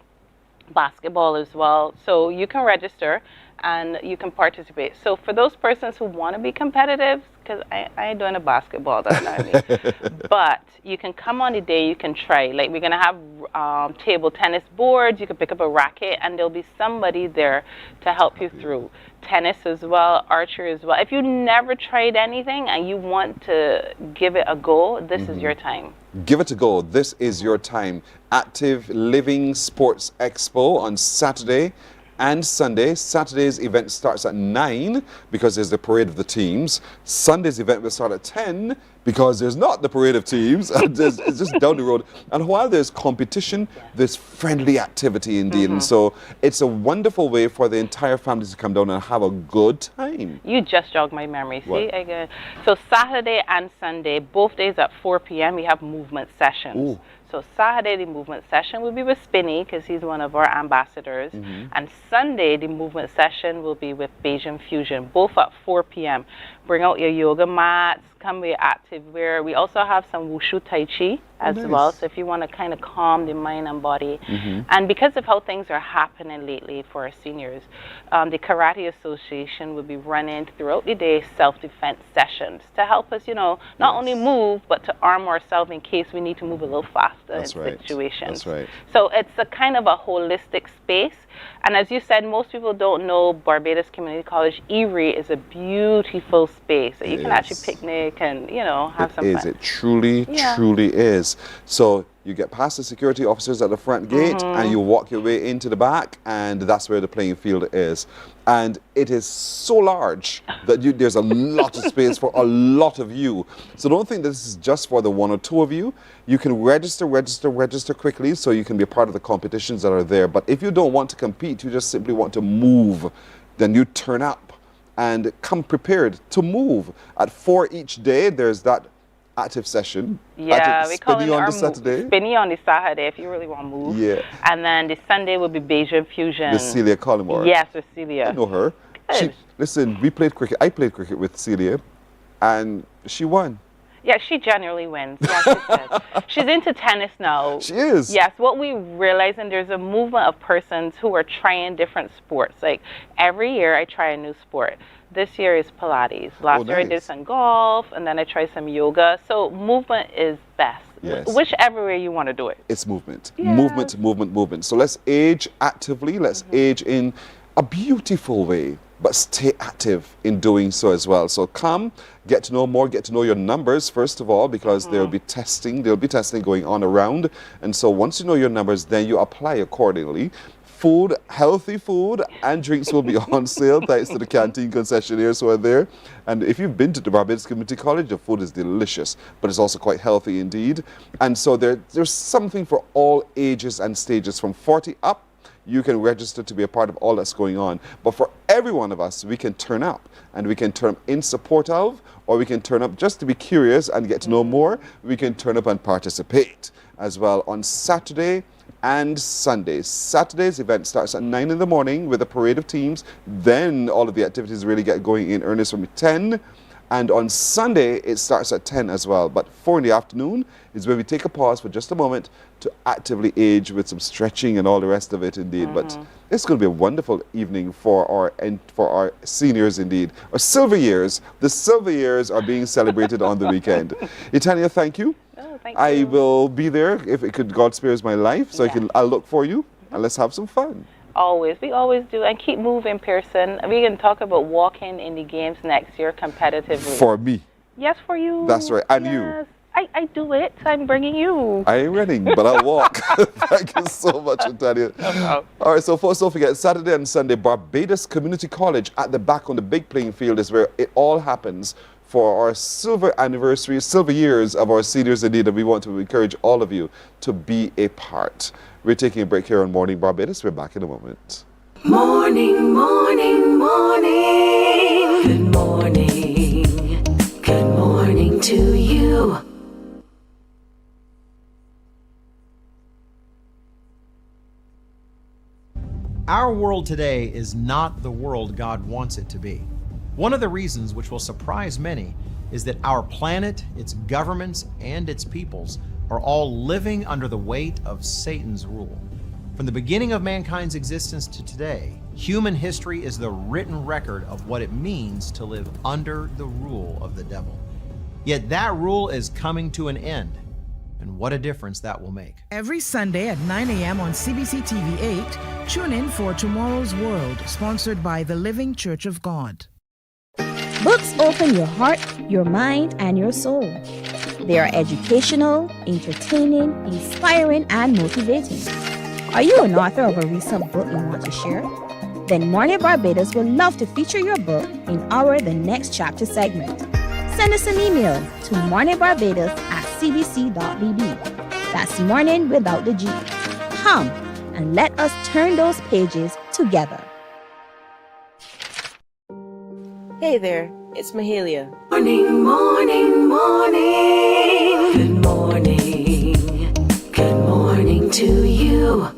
basketball as well. So you can register and you can participate. So for those persons who want to be competitive, because I ain't doing a basketball, that's not me. But you can come on the day, you can try. Like we're going to have table tennis boards, you can pick up a racket, and there'll be somebody there to help you through. Tennis as well, archery as well. If you never tried anything and you want to give it a go, this is your time. Give it a go. This is your time. Active Living Sports Expo on Saturday and Sunday. Saturday's event starts at 9 because there's the parade of the teams. Sunday's event will start at 10 because there's not the parade of teams. It's just down the road. And while there's competition, there's friendly activity indeed. And so it's a wonderful way for the entire family to come down and have a good time. You just jogged my memory. See, What? So Saturday and Sunday, both days at 4 p.m., we have movement sessions. Ooh. So Saturday, the movement session will be with Spinny because he's one of our ambassadors. And Sunday, the movement session will be with Beijans Fusion, both at 4 p.m. Bring out your yoga mats, come with your active wear. We also have some Wushu Tai Chi as well. So if you want to kind of calm the mind and body. And because of how things are happening lately for our seniors, the Karate Association will be running throughout the day self-defense sessions to help us, you know, not only move, but to arm ourselves in case we need to move a little faster in situations. That's right. So it's a kind of a holistic space. And as you said, most people don't know Barbados Community College Erie is a beautiful space that you can actually picnic and, you know, have some fun. It truly is. So you get past the security officers at the front gate and you walk your way into the back, and that's where the playing field is. And it is so large that there's a lot of space for a lot of you. So don't think this is just for the 1 or 2 of you. You can register quickly so you can be a part of the competitions that are there. But if you don't want to compete, you just simply want to move, then you turn up and come prepared to move. At 4 each day, there's that active session. Yeah, we call it on our the Saturday. Spinny on the Saturday if you really want to move. Yeah. And then the Sunday will be Beijans Fusion. With Celia Collymore. Yes, with Celia. I know her. Listen, we played cricket. I played cricket with Celia, and she won. Yeah, she generally wins. Yeah, she said. She's into tennis now. She is. Yes, what we realize, and there's a movement of persons who are trying different sports. Like every year I try a new sport. This year is Pilates. Last year I did some golf, and then I tried some yoga. So movement is best. Yes. Whichever way you want to do it. It's movement. Movement. So let's age actively. Let's age in a beautiful way, but stay active in doing so as well. So come, get to know more, get to know your numbers first of all, because there'll be testing going on around. And so once you know your numbers, then you apply accordingly. Food, healthy food and drinks will be on sale thanks to the canteen concessionaires who are there. And if you've been to the Barbados Community College, the food is delicious, but it's also quite healthy indeed. And so there's something for all ages and stages. From 40 up, you can register to be a part of all that's going on. But for every one of us, we can turn up, and we can turn up in support of, or we can turn up just to be curious and get to know more. We can turn up and participate as well on Saturday and Sunday. Saturday's event starts at 9 in the morning with a parade of teams. Then all of the activities really get going in earnest from 10. And on Sunday, it starts at 10 as well. But 4 in the afternoon is where we take a pause for just a moment to actively age with some stretching and all the rest of it indeed. But it's going to be a wonderful evening for our seniors indeed. Our silver years. The silver years are being celebrated on the weekend. Itania, thank you. Oh, thank I you. will be there if it could, God spares my life. So I'll look for you and let's have some fun. Always. We always do. And keep moving, Pearson. We can talk about walking in the games next year competitively. For me. Yes, for you. That's right. And you. I do it. So I'm bringing you. I ain't running, but I'll walk. Thank you so much, Natalia. All right, so folks, don't forget, Saturday and Sunday, Barbados Community College at the back on the big playing field is where it all happens for our silver anniversary, silver years of our seniors indeed, and we want to encourage all of you to be a part. We're taking a break here on Morning Barbados. We're back in a moment. Morning, morning, morning. Good morning. Good morning to you. Our world today is not the world God wants it to be. One of the reasons which will surprise many is that our planet, its governments, and its peoples are all living under the weight of Satan's rule. From the beginning of mankind's existence to today, human history is the written record of what it means to live under the rule of the devil. Yet that rule is coming to an end, and what a difference that will make. Every Sunday at 9 a.m. on CBC TV 8, tune in for Tomorrow's World, sponsored by the Living Church of God. Books open your heart, your mind, and your soul. They are educational, entertaining, inspiring, and motivating. Are you an author of a recent book you want to share? Then Mornin Barbados would love to feature your book in our The Next Chapter segment. Send us an email to morninbarbados@cbc.bb. That's morning without the G. Come and let us turn those pages together. Hey there, it's Mahalia. Morning, morning, morning. Good morning. Good morning to you.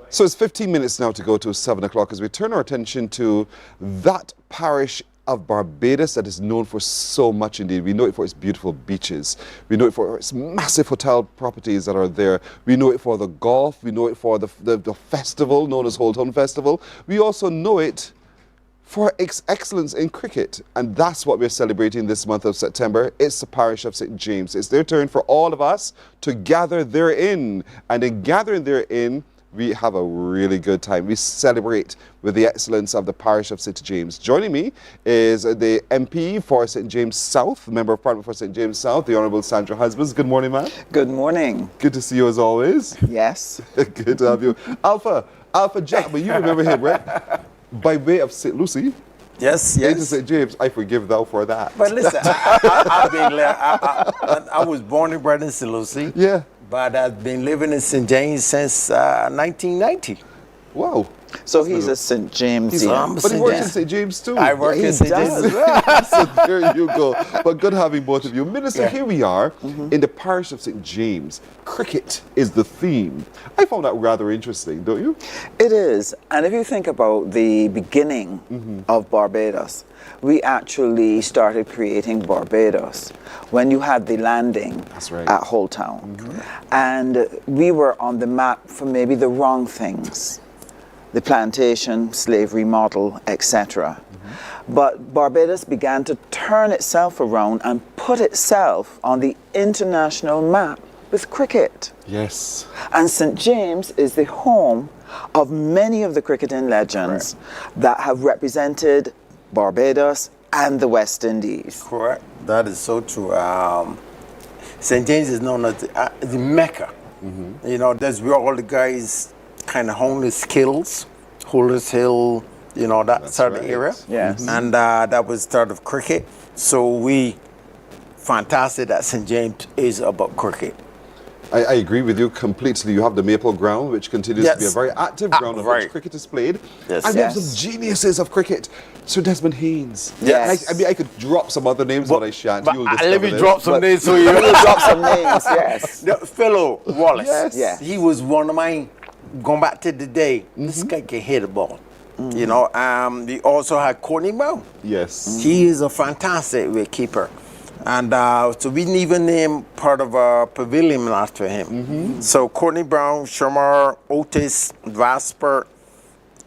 So it's 15 minutes now to go to 7 o'clock as we turn our attention to that parish of Barbados that is known for so much indeed. We know it for its beautiful beaches. We know it for its massive hotel properties that are there. We know it for the golf. We know it for the festival known as Holt Town Festival. We also know it for its excellence in cricket. And that's what we're celebrating this month of September. It's the parish of St. James. It's their turn for all of us to gather therein. And in gathering therein, we have a really good time. We celebrate with the excellence of the parish of St. James. Joining me is the MP for St. James South, Member of Parliament for St. James South, the Honourable Sandra Husbands. Good morning, ma'am. Good morning. Good to see you as always. Yes. Good to have you. Alpha Jack, but you remember him, right? By way of St. Lucy. Yes, Into St. James, I forgive thou for that. But listen, I was born and bred in St. Lucy. Yeah. But I've been living in St. James since 1990. Wow. So he's a St. James. But he works in St. James too. I work in St. James. So there you go. But good having both of you. Minister, here we are in the parish of St. James. Cricket is the theme. I found that rather interesting, don't you? It is. And if you think about the beginning of Barbados, we actually started creating Barbados when you had the landing at Holt Town. And we were on the map for maybe the wrong things. The plantation, slavery model, etc. But Barbados began to turn itself around and put itself on the international map with cricket. Yes. And St. James is the home of many of the cricketing legends that have represented Barbados and the West Indies. Correct. That is so true. St. James is known as the Mecca. You know, that's where all the guys kind of hone their skills. Holders Hill, you know, that sort of area. Yes. And that was start of cricket. So fantastic that St. James is about cricket. I agree with you completely. You have the Maple Ground, which continues to be a very active ground on which cricket is played. Yes. And we have some geniuses of cricket. Sir Desmond Haynes. Yes. I mean, I could drop some other names, but I shan't. You'll let me drop some names so you drop some names, yes. Fellow Wallace. Yes. He was one of mine. Going back to the day, this guy can hit a ball. You know, we also had Courtney Brown. Yes. He is a fantastic wicketkeeper. And so we didn't even name part of our pavilion after him. So Courtney Brown, Shamar, Otis, Vasper,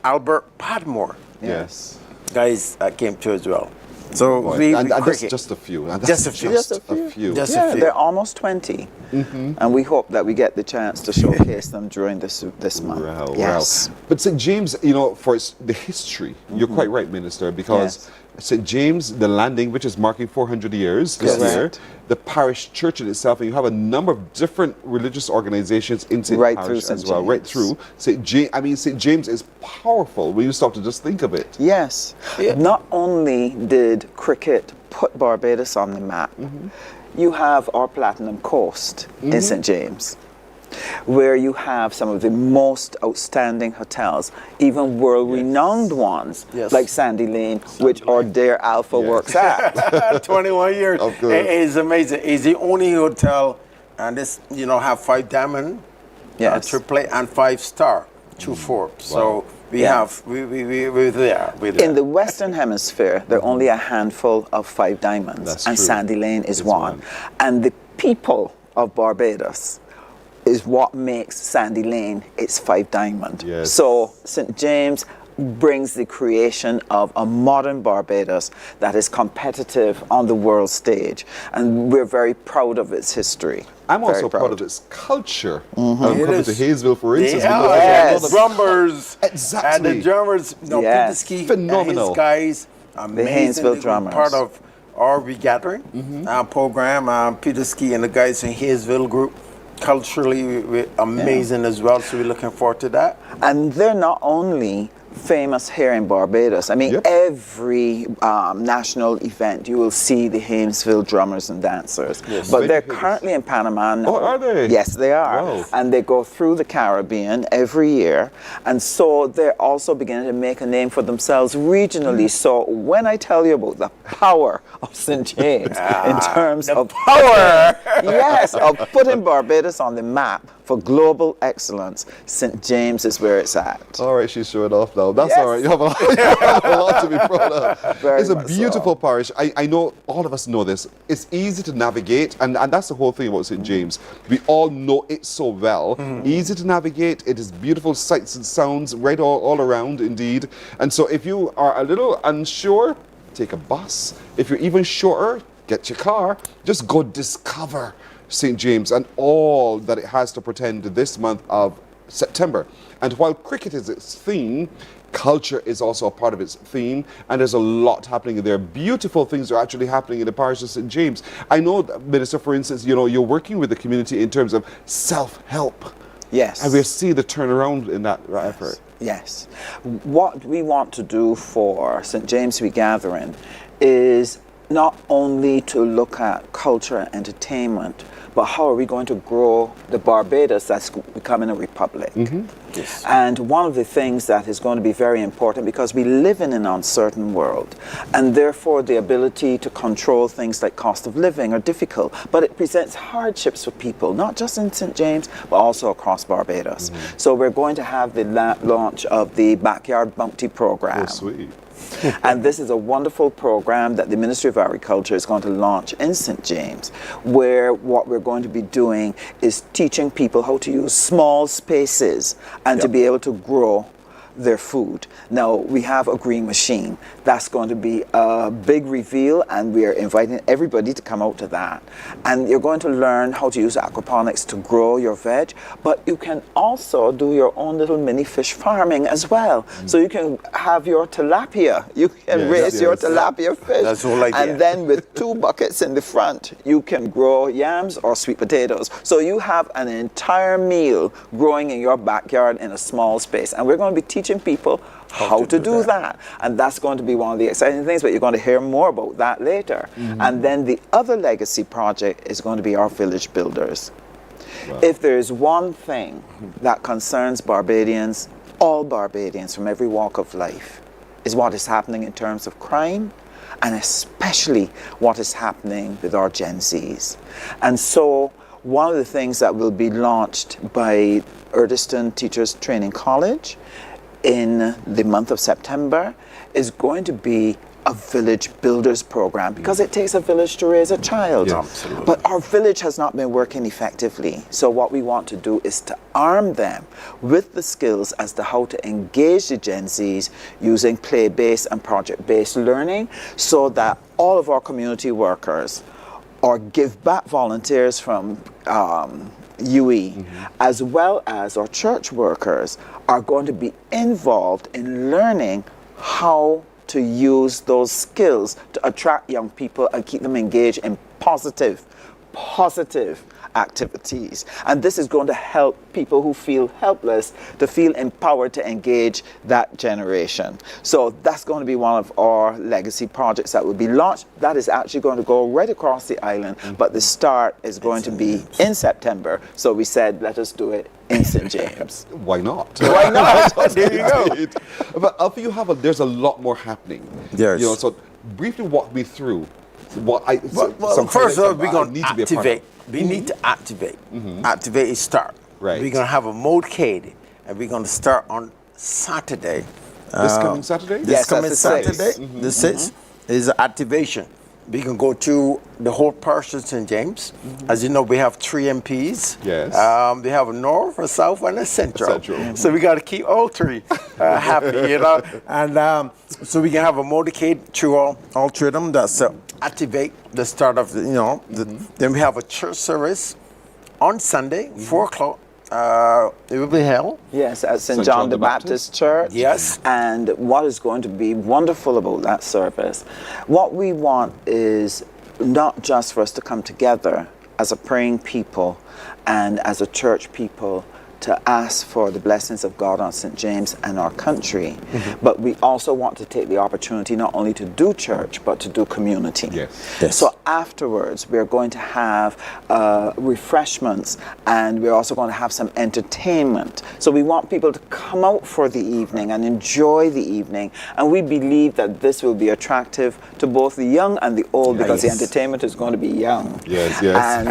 Albert Padmore. Yes. Guys that came to as well. So and that's just a few. Just a few. Just a few. They're almost 20. And we hope that we get the chance to showcase them during this month. Yes. But St. James, you know, for the history, you're quite right, Minister, because St. James, the landing, which is marking 400 years this year, the parish church in itself, and you have a number of different religious organizations in St. Parish as well, right through. St. James is powerful when you stop to just think of it. Yes. Not only did cricket put Barbados on the map, you have our Platinum Coast in St. James, where you have some of the most outstanding hotels, even world-renowned ones, like Sandy Lane, which our dear Alpha works at. 21 years. It is amazing. It's the only hotel, and this, have 5 diamond, triple A, and 5 star, 2 Forbes. So we're there. In the Western Hemisphere, there are only a handful of 5 diamonds, and Sandy Lane is one. And the people of Barbados is what makes Sandy Lane its 5 diamond. So St. James brings the creation of a modern Barbados that is competitive on the world stage, and we're very proud of its history. I'm also proud of its culture. Coming to Hayesville, for instance. Drummers. Exactly. And the drummers, Peter Ski, phenomenal. His guys, amazing. The Hayesville drummers. Part of our regathering program. Peter Ski and the guys in Hayesville group. Culturally, we're amazing as well, so we're looking forward to that. And they're not only famous here in Barbados. I mean, every national event, you will see the Hayesville drummers and dancers. But they're currently in Panama now. Oh, are they? Yes, they are. Wow. And they go through the Caribbean every year. And so they're also beginning to make a name for themselves regionally. So when I tell you about the power of St. James in terms of power, of putting Barbados on the map for global excellence, St. James is where it's at. All right, she's showing off now. That's all right. You have a lot to be proud of. It's a beautiful parish. I know all of us know this. It's easy to navigate, and that's the whole thing about St. James. We all know it so well. Easy to navigate. It is beautiful sights and sounds right all around, indeed. And so if you are a little unsure, take a bus. If you're even shorter, get your car. Just go discover St. James and all that it has to pretend this month of September. And while cricket is its theme, culture is also a part of its theme, and there's a lot happening there. Beautiful things are actually happening in the parish of St. James. I know, Minister, for instance, you're working with the community in terms of self-help. Yes. And we're seeing the turnaround in that effort. Yes. What we want to do for St. James Regathering is not only to look at culture and entertainment, but how are we going to grow the Barbados that's becoming a republic? And one of the things that is going to be very important, because we live in an uncertain world, and therefore the ability to control things like cost of living are difficult, but it presents hardships for people, not just in St. James, but also across Barbados. So we're going to have the launch of the Backyard Bounty Program. Oh, sweet. And this is a wonderful program that the Ministry of Agriculture is going to launch in St. James, where what we're going to be doing is teaching people how to use small spaces and to be able to grow their food. Now, we have a green machine. That's going to be a big reveal, and we are inviting everybody to come out to that. And you're going to learn how to use aquaponics to grow your veg, but you can also do your own little mini fish farming as well. So you can have your tilapia. You can raise your tilapia fish. That's the whole idea. And then with 2 buckets in the front, you can grow yams or sweet potatoes. So you have an entire meal growing in your backyard in a small space. And we're going to be teaching people how to do that. And that's going to be one of the exciting things, but you're going to hear more about that later. And then the other legacy project is going to be our village builders. If there's one thing that concerns Barbadians, all Barbadians from every walk of life, is what is happening in terms of crime, and especially what is happening with our Gen Zs. And so one of the things that will be launched by Erdiston Teachers Training College in the month of September is going to be a village builders program, because it takes a village to raise a child. But our village has not been working effectively. So what we want to do is to arm them with the skills as to how to engage the Gen Zs using play-based and project-based learning, so that all of our community workers or give back volunteers from UE, as well as our church workers, are going to be involved in learning how to use those skills to attract young people and keep them engaged in positive activities. And this is going to help people who feel helpless to feel empowered to engage that generation. So that's going to be one of our legacy projects that will be launched. That is actually going to go right across the island, but the start is going to be in September. So we said, let us do it in St. James. Why not? Why not? There you go. But Alpha, there's a lot more happening. Yes. You know, so briefly walk me through what first of all, we're going to activate. We need to activate. Activate is start. Right. We're going to have a motorcade, and we're going to start on Saturday. This coming Saturday? This coming Saturday. The 6th is activation. We can go to the whole parish of St. James. As you know, we have 3 MPs. Yes. We have a north, a south, and a central. So we got to keep all 3 happy, you know. And so we can have a motorcade through all 3 of them. That's activate the start of the, you know. Then we have a church service on Sunday, 4 o'clock. It will be held. Yes, at St. John the Baptist Church. Yes. And what is going to be wonderful about that service, what we want is not just for us to come together as a praying people and as a church people to ask for the blessings of God on St. James and our country, but we also want to take the opportunity not only to do church, but to do community. Yes. So afterwards, we're going to have refreshments, and we're also going to have some entertainment. So we want people to come out for the evening and enjoy the evening, and we believe that this will be attractive to both the young and the old, because the entertainment is going to be young. Yes. And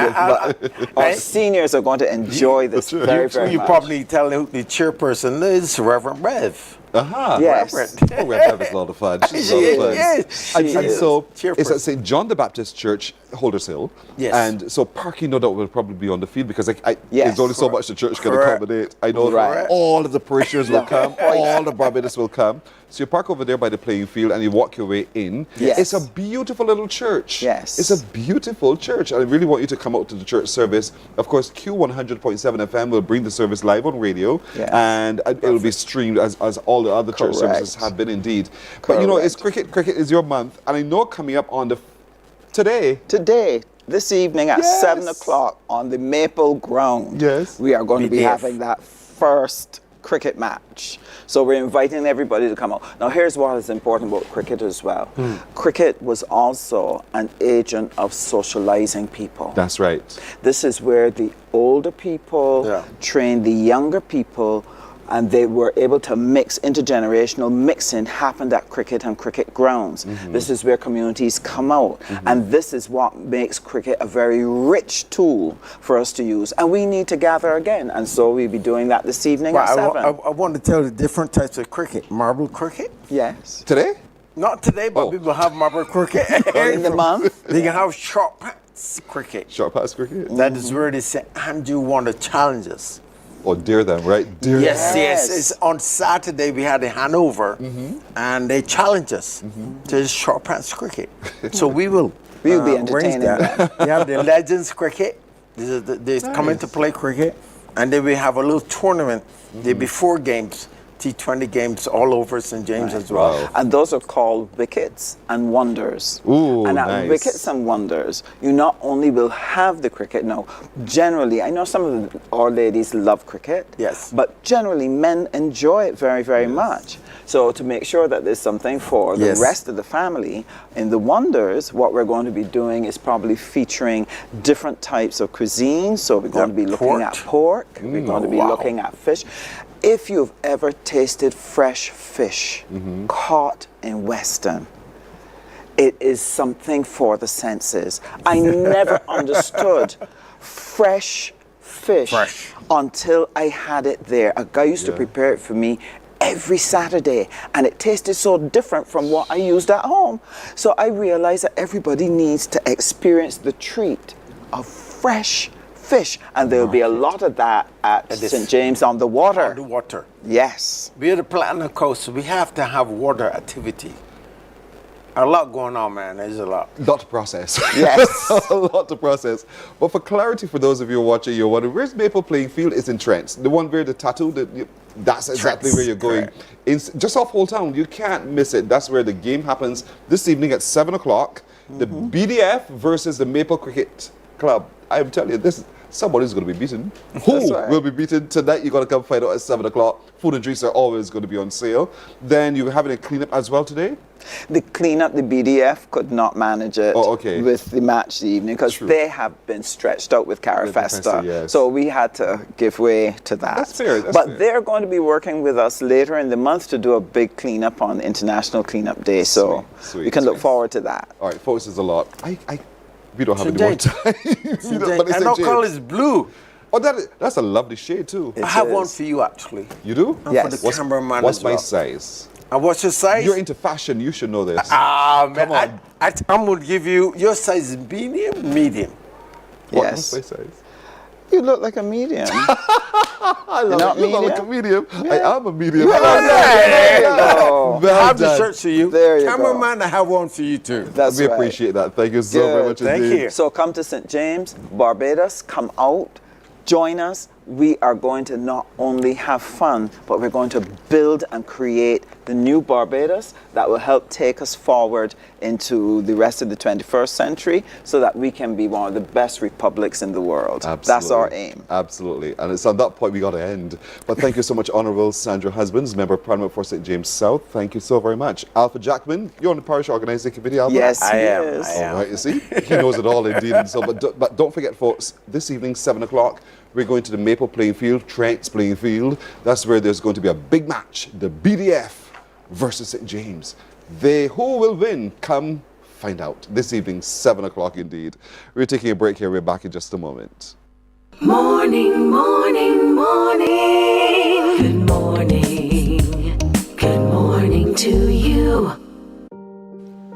our seniors are going to enjoy this very, very much. You probably tell who the chairperson is, Reverend Rev. Yes. Reverend Rev is a lot of fun. She's a lot of fun. And so it's at St. John the Baptist Church, Holders Hill. Yes. And so parking, no doubt, will probably be on the field, because there's only so much the church can accommodate. I know all of the parishioners will come, all the Barbados will come. So you park over there by the playing field and you walk your way in. Yes. It's a beautiful little church. Yes. It's a beautiful church. I really want you to come out to the church service. Of course, Q100.7 FM will bring the service live on radio, and it'll be streamed as all the other church services have been indeed. But you know, it's cricket is your month, and I know coming up on today, this evening at 7 o'clock on the Maple Ground, we are going to be having that first cricket match. So we're inviting everybody to come out. Now here's what is important about cricket as well. Cricket was also an agent of socializing people. That's right. This is where the older people trained the younger people, and they were able to mix. Intergenerational mixing happened at cricket and cricket grounds. This is where communities come out, and this is what makes cricket a very rich tool for us to use. And we need to gather again, and so we'll be doing that this evening at 7. I want to tell the different types of cricket. Marble cricket. Yes. Today? Not today, but we will have marble cricket. In the month? They can have short pass cricket. Short pass cricket? That is where they say, and you want to challenge us. Or dare them, right? Dare them. Yes. It's on Saturday we had a handover, and they challenged us to short pass cricket. So we'll be entertaining that. We have the Legends cricket. They come in to play cricket, and then we have a little tournament. There be 4 games. T20 games all over St. James as well. Wow. And those are called Wickets and Wonders. Ooh, and at Wickets and Wonders, you not only will have the cricket. Now, generally, I know some of our ladies love cricket. Yes. But generally, men enjoy it very, very much. So to make sure that there's something for the rest of the family, in the Wonders, what we're going to be doing is probably featuring different types of cuisine. So we're going to be looking at pork. We're going to be looking at fish. If you've ever tasted fresh fish caught in Western, it is something for the senses. I never understood fresh fish until I had it there. A guy used to prepare it for me every Saturday, and it tasted so different from what I used at home. So I realized that everybody needs to experience the treat of fresh fish, and there will be a lot of that at St. James on the water. On the water. Yes. We're the Platinum Coast, so we have to have water activity. A lot going on, man. There's a lot. Lot to process. Yes. A lot to process. But for clarity, for those of you watching, you're wondering, where's Maple Playing Field? It's in Trent. The one where the tattoo, that's exactly where you're going. Just off Old Town. You can't miss it. That's where the game happens this evening at 7 o'clock. The BDF versus the Maple Cricket Club. I'm telling you, somebody's going to be beaten. Who will be beaten tonight? You're going to come find out at 7 o'clock. Food and drinks are always going to be on sale. Then you're having a cleanup as well today? The cleanup, the BDF could not manage it with the match the evening because they have been stretched out with Carifesta. Yes. So we had to give way to that. That's fair. But they're going to be working with us later in the month to do a big cleanup on International Cleanup Day. So we can look forward to that. All right, folks, there's a lot. We don't have any more time. And our color is blue. Oh, that's a lovely shade too. I have one for you, actually. You do? Yes. For the cameraman What's as my well. size? And what's your size? You're into fashion. You should know this. Man, Come on. I'm going to give you, your size is medium. What's my size? You look like a medium. I love it. You look like a medium. Yeah. I am a medium. There you go. Well I have the done. shirt for you. There you go. Cameraman, I have one for you too. That's we right. appreciate that. Thank you so very much Thank indeed. you. So come to St. James, Barbados, come out, join us. We are going to not only have fun, but we're going to build and create the new Barbados that will help take us forward into the rest of the 21st century so that we can be one of the best republics in the world. Absolutely. That's our aim. Absolutely. And it's on that point we got to end. But thank you so much, Honourable Sandra Husbands, Member of Parliament for St. James South. Thank you so very much. Alpha Jackman, you're on the Parish Organising Committee, Alpha? Yes, I am. All right, you see? He knows it all indeed. And so, but don't forget, folks, this evening, 7 o'clock, we're going to the Maple Playing Field, Trent's Playing Field. That's where there's going to be a big match, the BDF versus St. James. Who will win? Come find out. This evening, 7 o'clock indeed. We're taking a break here. We're back in just a moment. Morning, morning, morning. Good morning. Good morning to you.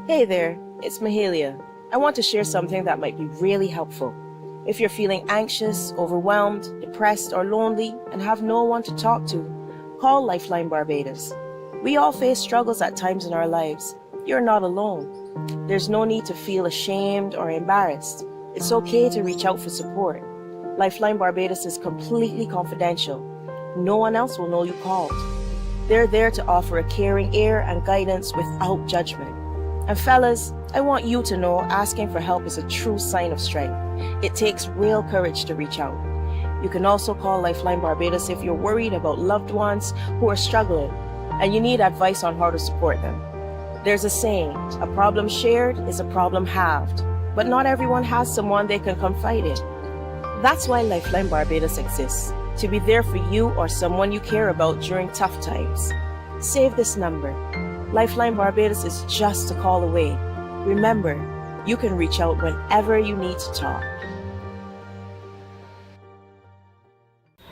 Hey there, it's Mahalia. I want to share something that might be really helpful. If you're feeling anxious, overwhelmed, depressed, or lonely and have no one to talk to, call Lifeline Barbados. We all face struggles at times in our lives. You're not alone. There's no need to feel ashamed or embarrassed. It's okay to reach out for support. Lifeline Barbados is completely confidential. No one else will know you called. They're there to offer a caring ear and guidance without judgment. And fellas, I want you to know asking for help is a true sign of strength. It takes real courage to reach out. You can also call Lifeline Barbados if you're worried about loved ones who are struggling and you need advice on how to support them. There's a saying, a problem shared is a problem halved, but not everyone has someone they can confide in. That's why Lifeline Barbados exists, to be there for you or someone you care about during tough times. Save this number. Lifeline Barbados is just a call away. Remember, you can reach out whenever you need to talk.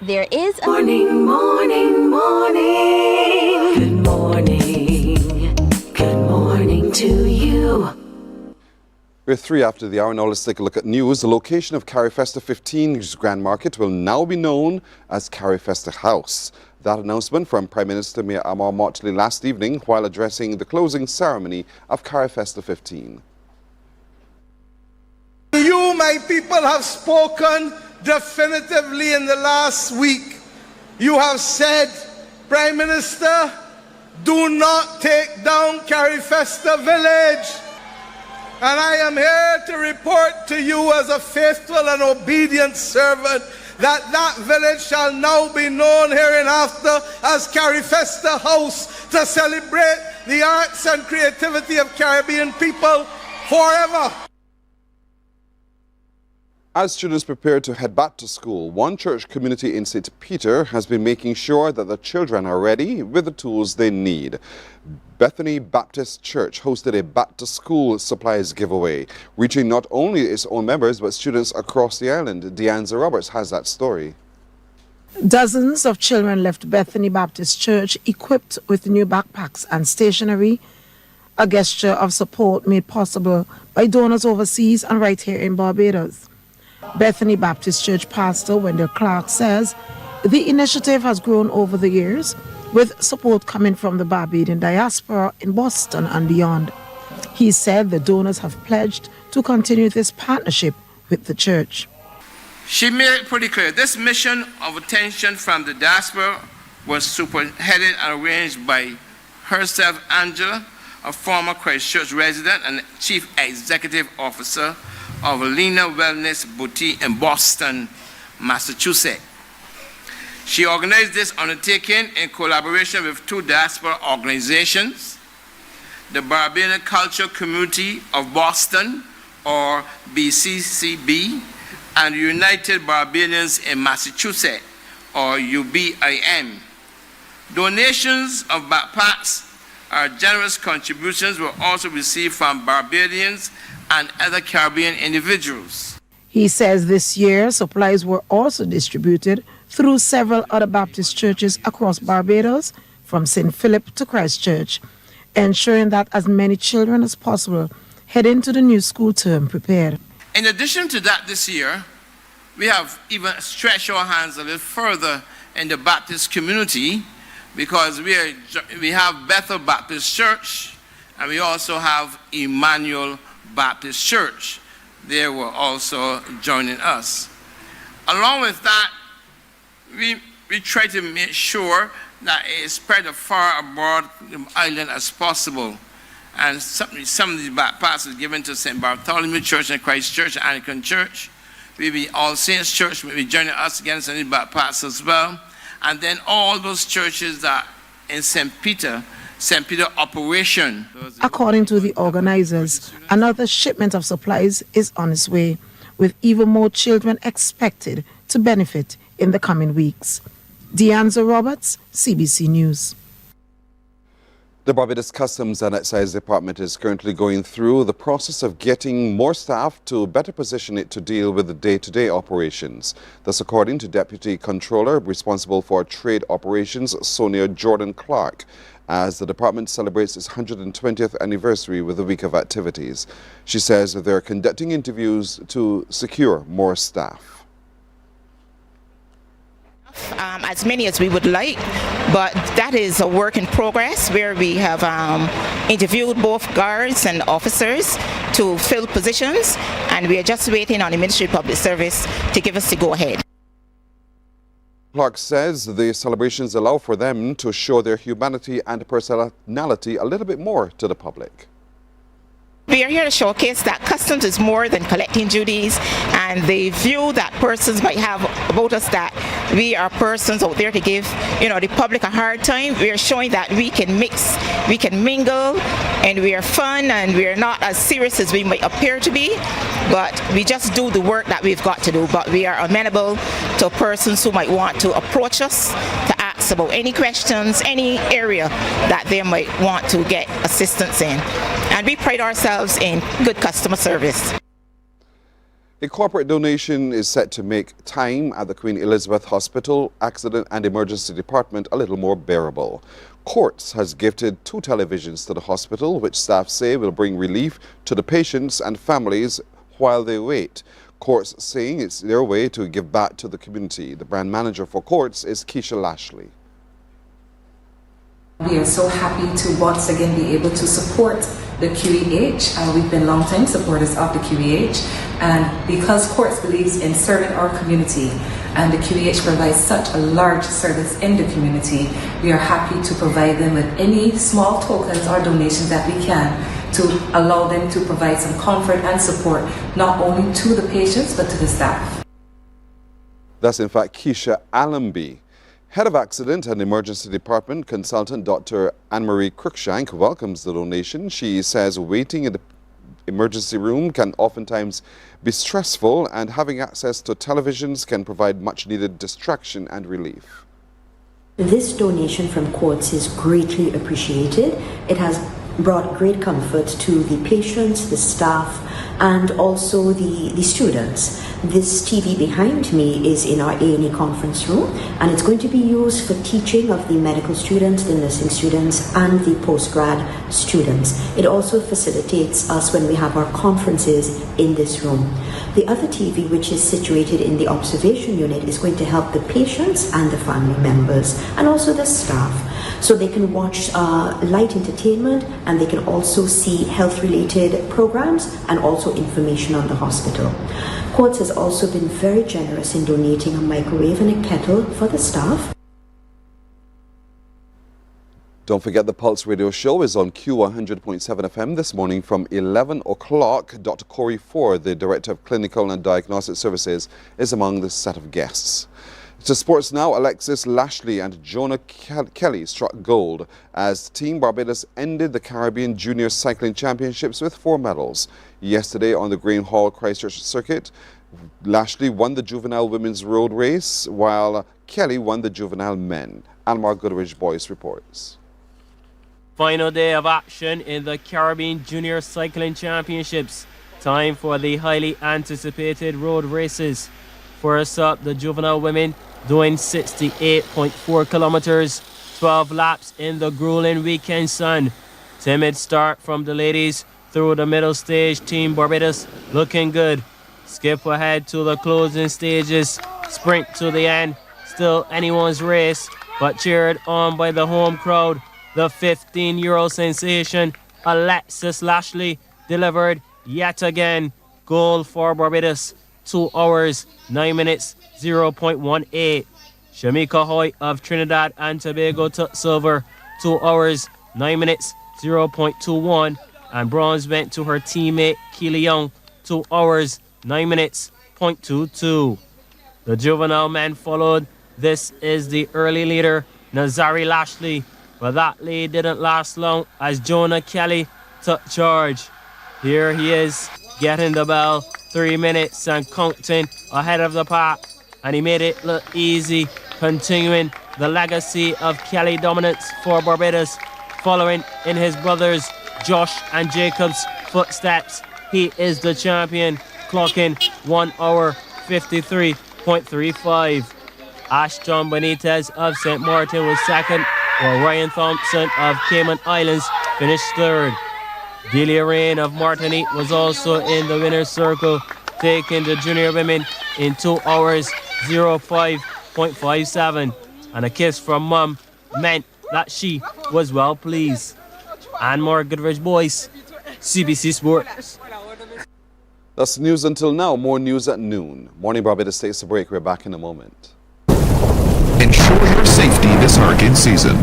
There is a Morning, morning, morning. Good morning. Good morning to you. We're 3 after the hour. Now let's take a look at news. The location of Carifesta 15's Grand Market will now be known as Carifesta House. That announcement from Prime Minister Mayor Amar Motley last evening while addressing the closing ceremony of Carifesta 15. You, my people, have spoken definitively in the last week. You have said, Prime Minister, do not take down Carifesta village. And I am here to report to you as a faithful and obedient servant that village shall now be known hereinafter as Carifesta House to celebrate the arts and creativity of Caribbean people forever. As students prepare to head back to school, one church community in St. Peter has been making sure that the children are ready with the tools they need. Bethany Baptist Church hosted a back-to-school supplies giveaway, reaching not only its own members but students across the island. Deanza Roberts has that story. Dozens of children left Bethany Baptist Church equipped with new backpacks and stationery, a gesture of support made possible by donors overseas and right here in Barbados. Bethany Baptist Church pastor Wendell Clark says the initiative has grown over the years with support coming from the Barbadian diaspora in Boston and beyond. He said the donors have pledged to continue this partnership with the church. She made it pretty clear this mission of attention from the diaspora was superheaded and arranged by herself, Angela, a former Christchurch resident and chief executive officer of Lena Wellness Boutique in Boston, Massachusetts. She organized this undertaking in collaboration with two diaspora organizations, the Barbadian Cultural Community of Boston, or BCCB, and United Barbadians in Massachusetts, or UBIM. Donations of backpacks or generous contributions were also received from Barbadians and other Caribbean individuals. He says this year supplies were also distributed through several other Baptist churches across Barbados, from St. Philip to Christchurch, ensuring that as many children as possible head into the new school term prepared. In addition to that, this year, we have even stretched our hands a little further in the Baptist community, because we have Bethel Baptist Church and we also have Emmanuel Baptist Church. They were also joining us. Along with that, we try to make sure that it is spread as far abroad the island as possible. And some of the backpacks are given to St. Bartholomew Church and Christchurch Anglican Church. Maybe All Saints Church may be joining us against any backpacks as well. And then all those churches that in St. Peter operation. According to the organizers, another shipment of supplies is on its way, with even more children expected to benefit in the coming weeks. Deanza Roberts, CBC News. The Barbados Customs and Excise Department is currently going through the process of getting more staff to better position it to deal with the day-to-day operations. That's according to Deputy Controller responsible for trade operations, Sonia Jordan Clark, as the department celebrates its 120th anniversary with a week of activities. She says that they're conducting interviews to secure more staff. As many as we would like, but that is a work in progress, where we have interviewed both guards and officers to fill positions, and we are just waiting on the Ministry of Public Service to give us the go-ahead. Clark says the celebrations allow for them to show their humanity and personality a little bit more to the public. We are here to showcase that customs is more than collecting duties, and the view that persons might have about us, that we are persons out there to give, the public a hard time. We are showing that we can mix, we can mingle, and we are fun, and we are not as serious as we might appear to be, but we just do the work that we've got to do. But we are amenable to persons who might want to approach us to ask about any questions, any area that they might want to get assistance in. And we pride ourselves in good customer service. A corporate donation is set to make time at the Queen Elizabeth Hospital Accident and Emergency Department a little more bearable. Courts has gifted 2 televisions to the hospital, which staff say will bring relief to the patients and families while they wait. Courts saying it's their way to give back to the community. The brand manager for Courts is Keisha Lashley. We are so happy to once again be able to support the QEH. We've been long-time supporters of the QEH, and because Courts believes in serving our community and the QEH provides such a large service in the community, we are happy to provide them with any small tokens or donations that we can to allow them to provide some comfort and support not only to the patients but to the staff. That's in fact Keisha Allenby. Head of Accident and Emergency Department Consultant Dr. Anne-Marie Cruikshank welcomes the donation. She says waiting in the emergency room can oftentimes be stressful, and having access to televisions can provide much needed distraction and relief. This donation from Courts is greatly appreciated. It has brought great comfort to the patients, the staff, and also the students. This TV behind me is in our A&E conference room, and it's going to be used for teaching of the medical students, the nursing students, and the postgrad students. It also facilitates us when we have our conferences in this room. The other TV, which is situated in the observation unit, is going to help the patients and the family members, and also the staff. So they can watch light entertainment, and they can also see health-related programs and also information on the hospital. Quartz has also been very generous in donating a microwave and a kettle for the staff. Don't forget the Pulse Radio Show is on Q100.7 FM this morning from 11 o'clock. Dr. Corey Ford, the Director of Clinical and Diagnostic Services, is among the set of guests. To sports now, Alexis Lashley and Jonah Kelly struck gold as Team Barbados ended the Caribbean Junior Cycling Championships with 4 medals. Yesterday on the Green Hall Christchurch circuit, Lashley won the juvenile women's road race, while Kelly won the juvenile men. Almar Goodrich Boyce reports. Final day of action in the Caribbean Junior Cycling Championships. Time for the highly anticipated road races. First up, the juvenile women doing 68.4 kilometers, 12 laps in the grueling weekend sun. Timid start from the ladies through the middle stage. Team Barbados looking good. Skip ahead to the closing stages. Sprint to the end. Still anyone's race, but cheered on by the home crowd. The 15-year-old sensation, Alexis Lashley, delivered yet again. Goal for Barbados, 2 hours, 9 minutes, 0.18. Shamika Hoy of Trinidad and Tobago took silver, 2 hours, 9 minutes, 0.21. And bronze went to her teammate, Keely Young, 2 hours, 9 minutes, 0.22. The juvenile men followed. This is the early leader, Nazari Lashley. But that lead didn't last long as Jonah Kelly took charge. Here he is, getting the bell, 3 minutes and counting ahead of the pack. And he made it look easy, continuing the legacy of Kelly dominance for Barbados. Following in his brothers Josh and Jacob's footsteps, he is the champion, clocking 1 hour 53.35. Ashton Benitez of St. Martin was second, while Ryan Thompson of Cayman Islands finished third. Delia Rain of Martinique was also in the winner's circle, taking the junior women in 2 hours 05.57. And a kiss from Mum meant that she was well pleased. And more Goodrich Boyce, CBC Sports. That's news until now. More news at noon. Morning Barbados takes a break. We're back in a moment. Ensure your safety this hurricane season.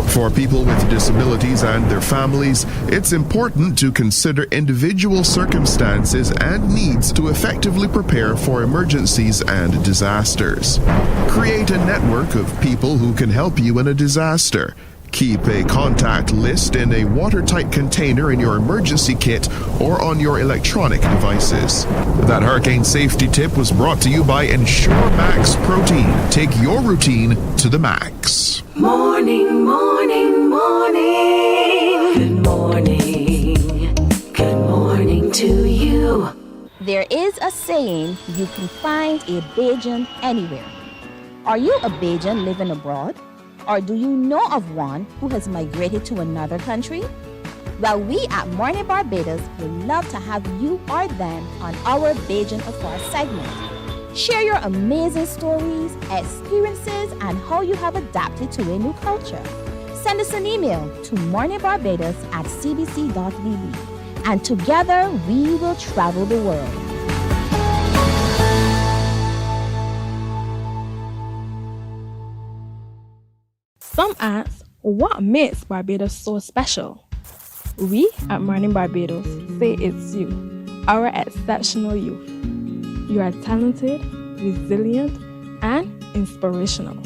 For people with disabilities and their families, it's important to consider individual circumstances and needs to effectively prepare for emergencies and disasters. Create a network of people who can help you in a disaster. Keep a contact list in a watertight container in your emergency kit or on your electronic devices. That hurricane safety tip was brought to you by Ensure Max Protein. Take your routine to the max. Morning, morning, morning. Good morning. Good morning to you. There is a saying, you can find a Beijans anywhere. Are you a Beijans living abroad? Or do you know of one who has migrated to another country? Well, we at Mornin Barbados would love to have you or them on our Beijans Afar segment. Share your amazing stories, experiences, and how you have adapted to a new culture. Send us an email to morninbarbados@cbc.vb, and together we will travel the world. Some ask, what makes Barbados so special? We at Mornin Barbados say it's you, our exceptional youth. You are talented, resilient, and inspirational.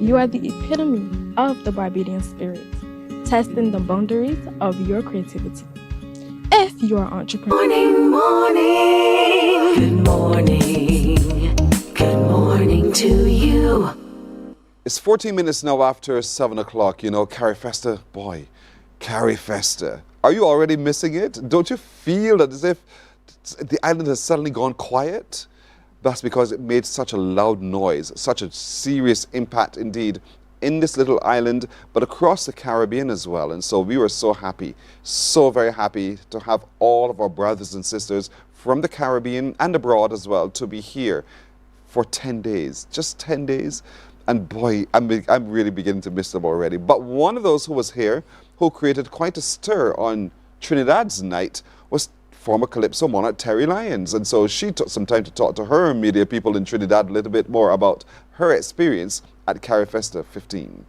You are the epitome of the Barbadian spirit, testing the boundaries of your creativity. If you are entrepreneur. Morning, morning. Good morning. Good morning to you. It's 14 minutes now after 7 o'clock. You know, Carifesta, boy, Carifesta. Are you already missing it? Don't you feel that as if the island has suddenly gone quiet? That's because it made such a loud noise, such a serious impact indeed in this little island, but across the Caribbean as well. And so we were so happy, so very happy to have all of our brothers and sisters from the Caribbean and abroad as well to be here for 10 days, just 10 days. And boy, I'm really beginning to miss them already. But one of those who was here, who created quite a stir on Trinidad's night, was former Calypso monarch Terry Lyons. And so she took some time to talk to her media people in Trinidad a little bit more about her experience at Carifesta 15.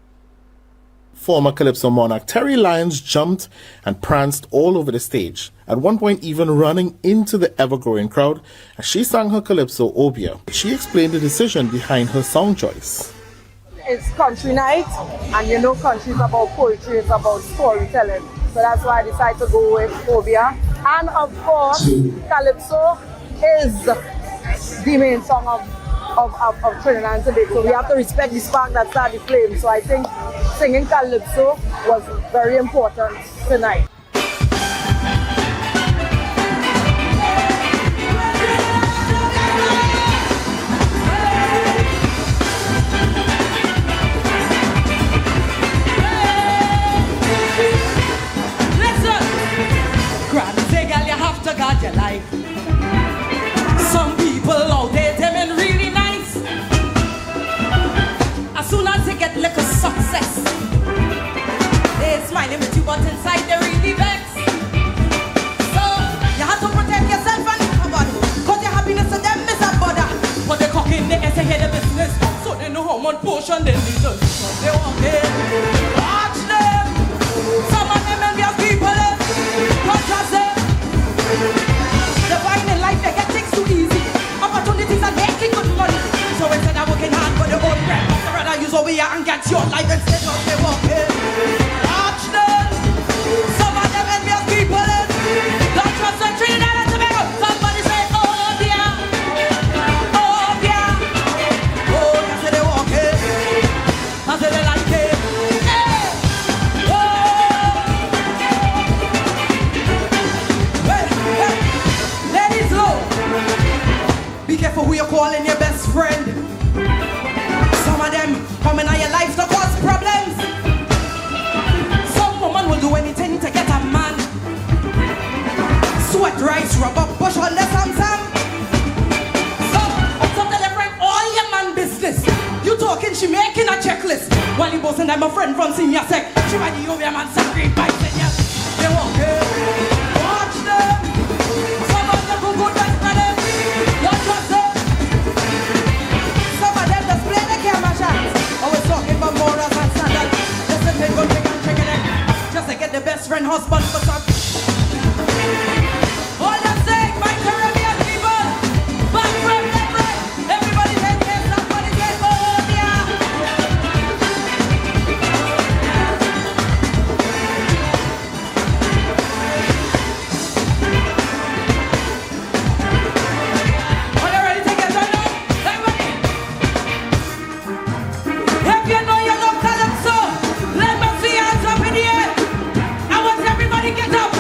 Former Calypso monarch Terry Lyons jumped and pranced all over the stage, at one point even running into the ever-growing crowd as she sang her Calypso Obia. She explained the decision behind her song choice. It's country night, and you know country is about poetry, it's about storytelling. So that's why I decided to go with Obia. And of course, Calypso is the main song of Trinidad and Tobago. So we have to respect the spark that started the flame. So I think singing Calypso was very important tonight. God your life. Some people out there, them ain't really nice. As soon as they get little success, they're smiling with you, but inside they really vex. So you have to protect yourself and nobody, cause your happiness to them is a bother. But they cock in the air to hear the business, so they know how much portion they need to. They want it. Watch them. Some of them envious people, but just them. The fine in life, they get things too easy. Opportunities are making good money. So instead of working hard for the old bread, I'd rather use over here and get your life instead of they walking. Watch them. Some of them envious people in. Don't trust them, Trinidad and Tobago. Somebody say, oh dear. Oh dear. Oh, that's how they walking. That's how they like it. Be careful who you're calling your best friend. Some of them come in your life to cause problems. Some woman will do anything to get a man. Sweat rice, rub up, push on the sam-sam. Some tell your friend all your man business. You talking, she making a checklist. While you bossing them a friend from senior sec. She might be over your man sacrifice and yes. They walk in. Watch them. Some of them who good best friends. Don't trust them. Some of them just play the camera shots. Always talking about morals and standards. Just a thing good, big and tricking it. Just to get the best friend husband for some. All I'm saying, my Caribbean people, back from left, right. Everybody take care, somebody say, oh yeah. Are you ready to get on now? Everybody. If you know you love Calypso, let me see hands up in the air. I want everybody get up.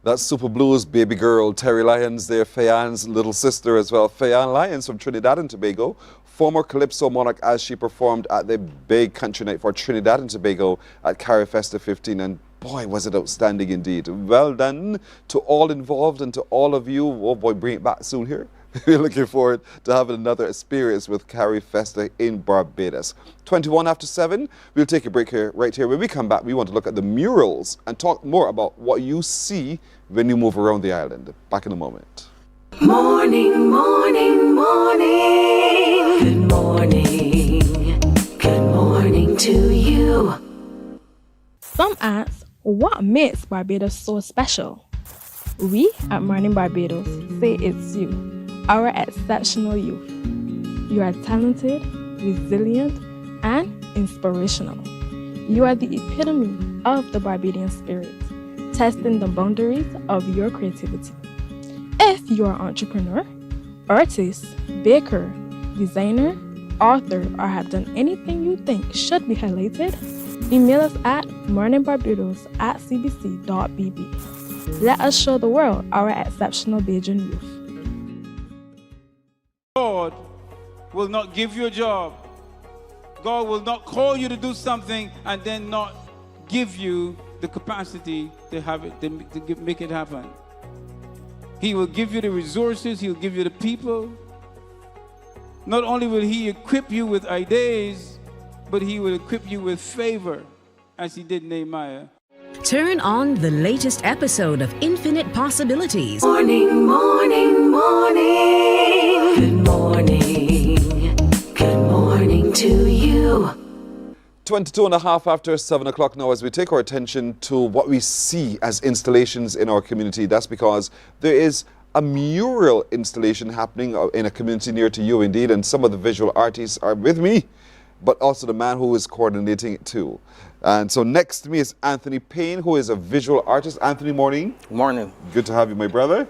That's Super Blues baby girl, Terry Lyons there, Fayan's little sister as well. Fayan Lyons from Trinidad and Tobago, former Calypso monarch as she performed at the big country night for Trinidad and Tobago at Carifesta 15. And boy, was it outstanding indeed. Well done to all involved and to all of you. Oh boy, bring it back soon here. We're looking forward to having another experience with Carifesta in Barbados. 21 after 7, we'll take a break here, right here. When we come back, we want to look at the murals and talk more about what you see when you move around the island. Back in a moment. Morning, morning, morning. Good morning. Good morning to you. Some ask, what makes Barbados so special? We at Mornin Barbados say it's you, our exceptional youth. You are talented, resilient, and inspirational. You are the epitome of the Barbadian spirit, testing the boundaries of your creativity. If you are an entrepreneur, artist, baker, designer, author, or have done anything you think should be highlighted, email us at morninbarbados@cbc.bb. Let us show the world our exceptional Beijans youth. God will not give you a job. God will not call you to do something and then not give you the capacity to have it, to make it happen. He will give you the resources, he'll give you the people. Not only will he equip you with ideas, but he will equip you with favor, as he did Nehemiah. Turn on the latest episode of Infinite Possibilities. Morning, morning, morning. Good morning. Good morning to you. 22 and a half after 7 o'clock now as we take our attention to what we see as installations in our community. That's because there is a mural installation happening in a community near to you indeed, and some of the visual artists are with me, but also the man who is coordinating it too. And so next to me is Anthony Payne, who is a visual artist. Anthony, morning. Morning. Good to have you, my brother.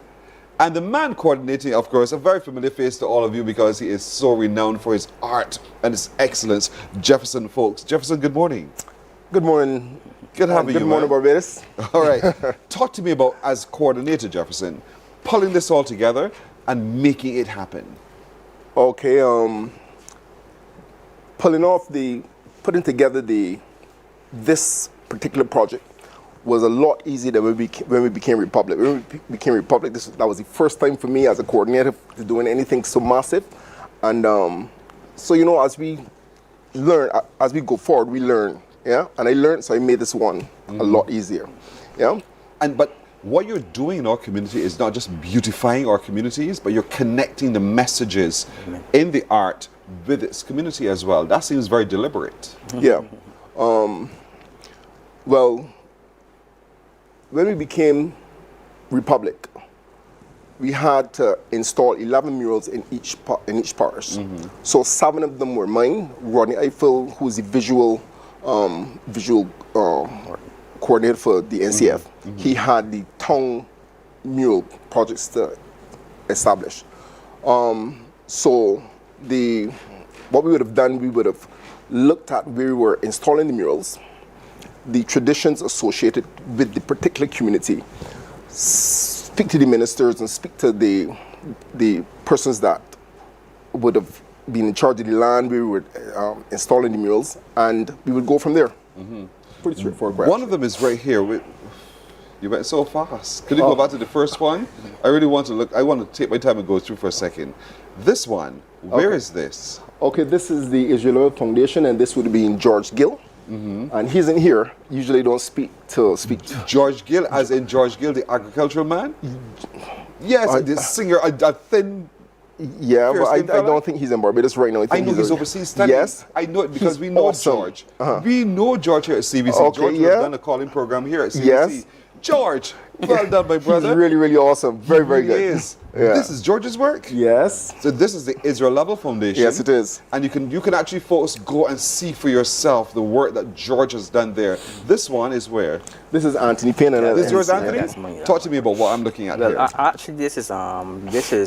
And the man coordinating, of course, a very familiar face to all of you because he is so renowned for his art and his excellence, Jefferson Folks. Jefferson, good morning. Good morning. Good having you, Good morning, Barbados. All right. Talk to me about, as coordinator, Jefferson, pulling this all together and making it happen. Okay, putting together this particular project was a lot easier than when we became Republic. When we became Republic, that was the first time for me as a coordinator to doing anything so massive. And so, you know, as we learn, as we go forward, we learn, yeah? And I learned, so I made this one a lot easier, yeah? But what you're doing in our community is not just beautifying our communities, but you're connecting the messages in the art with its community as well. That seems very deliberate. Yeah. Well, when we became Republic, we had to install 11 murals in each parish. So 7 of them were mine. Rodney Eiffel, who's the visual coordinator for the NCF, he had the town mural projects to establish. So what we would have done, we would have looked at where we were installing the murals, the traditions associated with the particular community, speak to the ministers and speak to the persons that would have been in charge of the land where we were installing the murals, and we would go from there. Pretty straightforward. One of them is right here. You went so fast. Could you go back to the first one? I really want to look. I want to take my time and go through for a second. This one, where is this? Okay, this is the Israel Foundation, and this would be in George Gill. And he's in here. Usually don't speak to George Gill, as in George Gill, the agricultural man? Yes, the singer, a thin. Yeah, but I don't think he's in Barbados right now. I know he's overseas studying. Yes. I know it because we know George. We know George here at CBC. Okay, George has done a calling program here at CBC. Yes. George, well done, my brother. He's really, really awesome. Very, very good. He is. Yeah. This is George's work? Yes. So this is the Israel Level Foundation. Yes, it is. And you can actually, folks, go and see for yourself the work that George has done there. This one is where? This is Anthony Payne. This is yours, Anthony? That's mine, yeah. Talk to me about what I'm looking at here. Actually, this is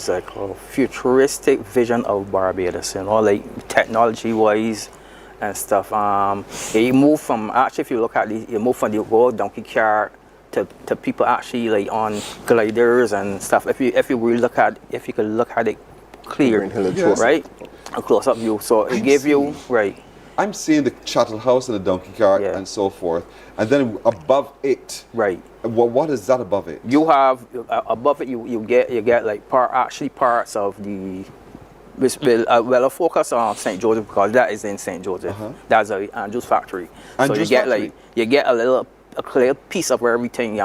like a futuristic vision of Barbados, you know, like technology-wise and stuff. It moved from, actually, if you look at it, it moved from the old donkey cart to people actually like on gliders and stuff. If you could look at it clear, right, a close up view. So it gave you right. I'm seeing the chattel house and the donkey cart and so forth, and then above it, right. What is that above it? You have above it. You get like parts of the. Well, I focus on St. Joseph because that is in St. Joseph. That's Andrew's factory. So you get a clear piece of everything.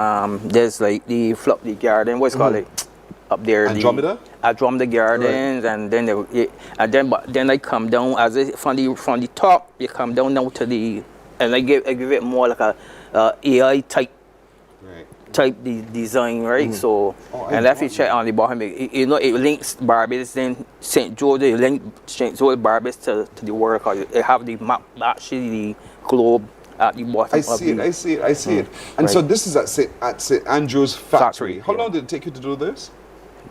There's like the garden. What's called it up there? Andromeda. Andromeda Gardens, right. And then I come down as it from the top. You come down now to the, and I give it more like a AI type. Type design, right? So, and if you check on the bottom, it links Barbados then St. George, it links St. George Barbados to the world because it have the map, actually the globe at the bottom. I see it. And so this is at St. Andrew's factory. How long did it take you to do this?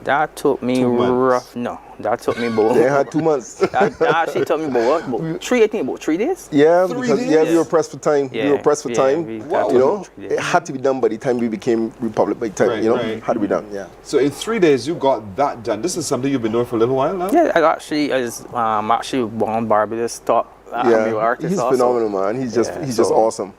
That took me that took me about. They had 2 months. That actually took me about 3 days. Yeah, because we were pressed for time. Yeah, we were pressed for time. You know, it had to be done by the time we became Republic. By time, it had to be done. Yeah. So in 3 days, you got that done. This is something you've been doing for a little while now. Yeah, I actually born Barbados top artist. He's also. phenomenal, man. He's just awesome.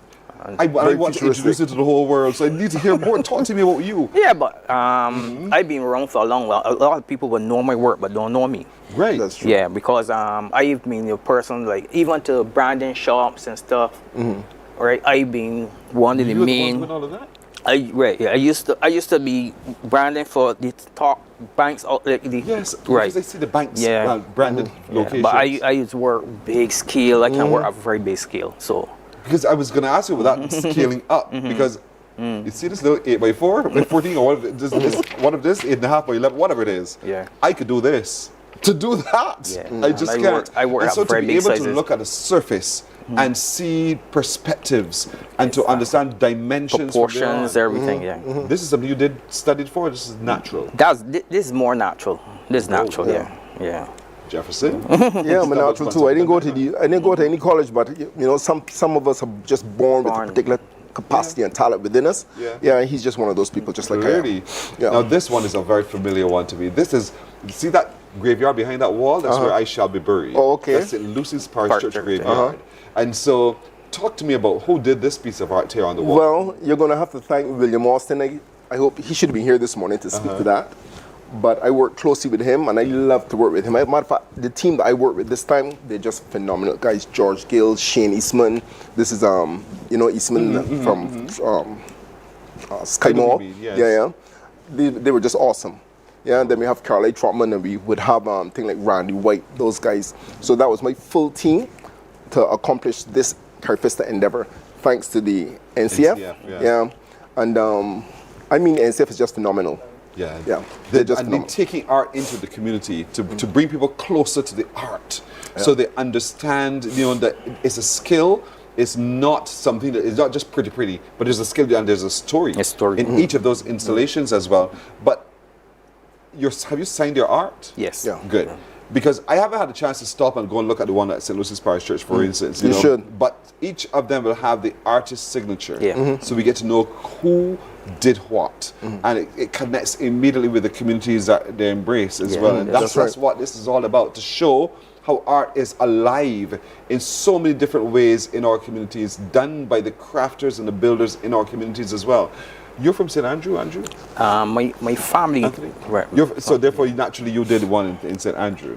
I want to introduce you to the whole world, so I need to hear more. Talk to me about you. Yeah, but I've been around for a long while. A lot of people will know my work, but don't know me. Right. That's true. Yeah, because I've been a person like even to branding shops and stuff. Right, I've been one of the main. All of that? I used to be branding for the top banks out like the because I see the banks branded locations. But I used to work big scale. I can work at very big scale. So. Because I was going to ask you about that scaling up, because you see this little 8x4, by 14, or one of this 8.5 by 11, whatever it is. Yeah. I could do this. To do that, I just can't. I work and so at to very be big able sizes. to look at the surface and see perspectives and to understand dimensions, proportions, everything. This is something you studied for. This is natural. This is more natural. This is natural. Yeah. Jefferson. Yeah, I'm natural too. I didn't go to any college, but some of us are just born with a particular capacity and talent within us. Yeah, he's just one of those people, just like I am. Yeah. Now this one is a very familiar one to me. This is, you see that graveyard behind that wall? That's where I shall be buried. Oh, okay. That's St. Lucy's Parish Church graveyard. And so, talk to me about who did this piece of art here on the wall. Well, you're going to have to thank William Austin. I hope he should have been here this morning to speak to that. But I work closely with him, and I love to work with him. As a matter of fact, the team that I work with this time, they're just phenomenal guys. George Gill, Shane Eastman. This is Eastman from Sky Mall. Yeah. They were just awesome. Yeah, and then we have Carly Trotman, and we would have things like Randy White, those guys. So that was my full team to accomplish this Carifesta endeavor, thanks to the NCF. And NCF is just phenomenal. Yeah. They're taking art into the community to bring people closer to the art, so they understand, that it's a skill. It's not something that is not just pretty, but there's a skill and there's a story. In each of those installations as well. But have you signed your art? Yes. Yeah. Good. Because I haven't had a chance to stop and go and look at the one at St. Lucy's Parish Church, for instance. You should. But each of them will have the artist's signature. So we get to know who did what. And it connects immediately with the communities that they embrace as well. And that's what this is all about, to show how art is alive in so many different ways in our communities, done by the crafters and the builders in our communities as well. You're from St. Andrew? My family. Right. So therefore, naturally, you did one in St. Andrew.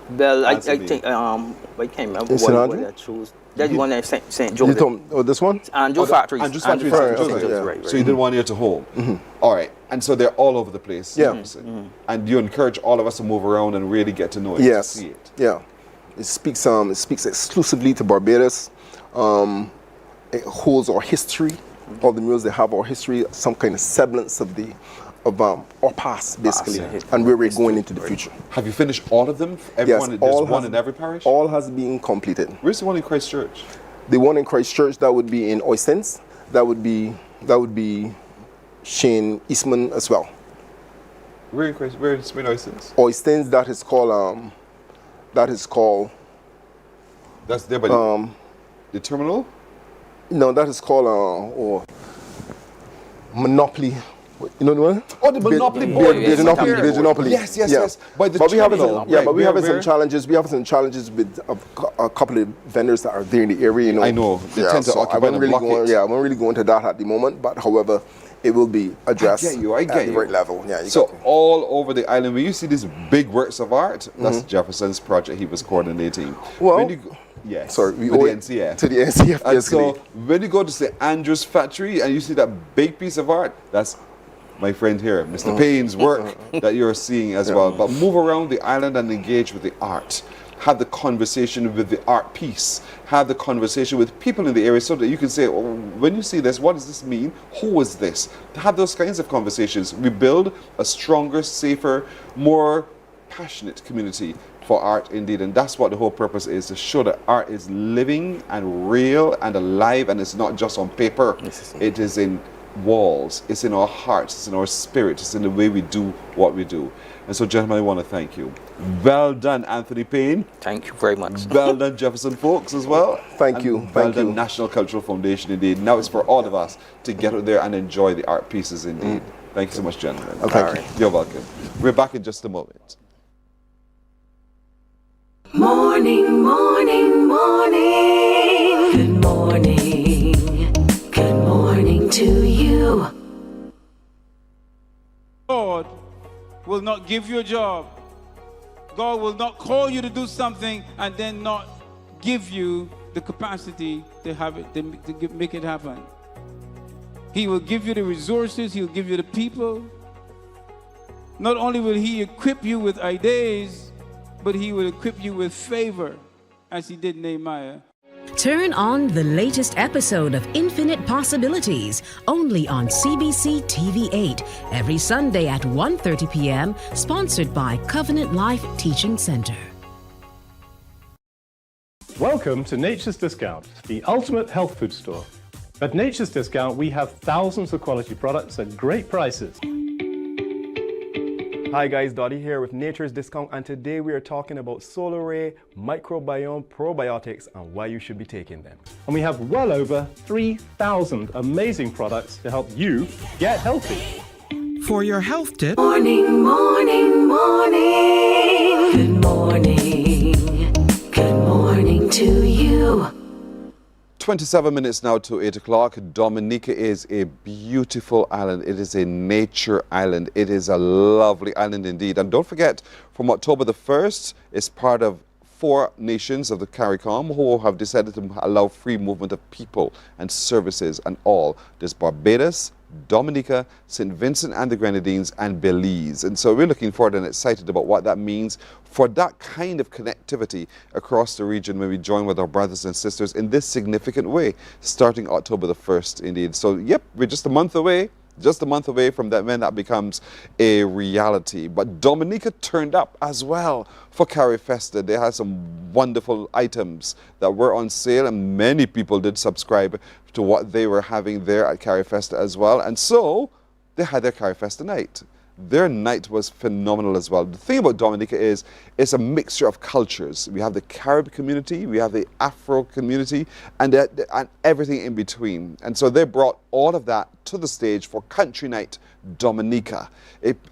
Well, I think I can't remember what I chose. That one in St. George. This one? Andrew Factory. Andrew's Factory. Right. So you did one here to home. All right. And so they're all over the place. Yeah. And you encourage all of us to move around and really get to know it. Yes. To see it. Yeah. It speaks exclusively to Barbados. It holds our history. All the murals, they have our history, some kind of semblance of our past, basically, and where we're going into the future. Have you finished all of them? Everyone, there's one in every parish? All has been completed. Where's the one in Christchurch? The one in Christchurch, that would be in Oystens. That would be Shane Eastman as well. Where in Oystens? Oystens, that is called. That's there by the terminal? No, that is called Monopoly. You know what? Oh, the Monopoly board. Monopoly. Yes. But we having some challenges. We have some challenges with a couple of vendors that are there in the area. You know. I know. They tend to occupy the block. I won't really go into that at the moment. But however, it will be addressed at the right level. Yeah. So all over the island, when you see these big works of art, that's Jefferson's project he was coordinating. Well. Yes. Sorry, we owe it NCF. to the NCF. And so when you go to St. Andrew's factory and you see that big piece of art, that's my friend here, Mr. Payne's work that you're seeing as well. But move around the island and engage with the art. Have the conversation with the art piece. Have the conversation with people in the area so that you can say, oh, when you see this, what does this mean? Who is this? Have those kinds of conversations. We build a stronger, safer, more passionate community for art indeed, and that's what the whole purpose is, to show that art is living and real and alive, and it's not just on paper. It is in walls, it's in our hearts, it's in our spirit, it's in the way we do what we do. And so, gentlemen, I want to thank you. Well done, Anthony Payne. Thank you very much. Well done, Jefferson folks, as well. Thank you. Well done, National Cultural Foundation indeed. Now it's for all of us to get out there and enjoy the art pieces indeed. Thank you so much, gentlemen. Thank you. You're welcome. We're back in just a moment. Morning, morning, morning. Good morning. Good morning to you. God will not give you a job. God will not call you to do something and then not give you the capacity to have it, to make it happen. He will give you the resources, He'll give you the people. Not only will He equip you with ideas, but He will equip you with favor, as He did Nehemiah. Turn on the latest episode of Infinite Possibilities, only on CBC TV8, every Sunday at 1:30 p.m., sponsored by Covenant Life Teaching Center. Welcome to Nature's Discount, the ultimate health food store. At Nature's Discount, we have thousands of quality products at great prices. Hi guys, Dottie here with Nature's Discount, and today we are talking about Solar Ray Microbiome Probiotics and why you should be taking them. And we have well over 3,000 amazing products to help you get healthy. For your health tip. Morning, morning, morning. Good morning. Good morning to you. 27 minutes now to 8 o'clock. Dominica is a beautiful island. It is a nature island. It is a lovely island indeed. And don't forget, from October the 1st, it's part of 4 nations of the CARICOM who have decided to allow free movement of people and services and all. There's Barbados, Dominica, St. Vincent and the Grenadines, and Belize. And so we're looking forward and excited about what that means for that kind of connectivity across the region when we join with our brothers and sisters in this significant way, starting October the 1st indeed. So, yep, we're just a month away from that when that becomes a reality. But Dominica turned up as well for Carifesta. They had some wonderful items that were on sale, and many people did subscribe to what they were having there at Carifesta as well. And so they had their Carifesta night. Their night was phenomenal as well. The thing about Dominica is it's a mixture of cultures. We have the Carib community, we have the Afro community, and everything in between. And so they brought all of that to the stage for Country Night Dominica.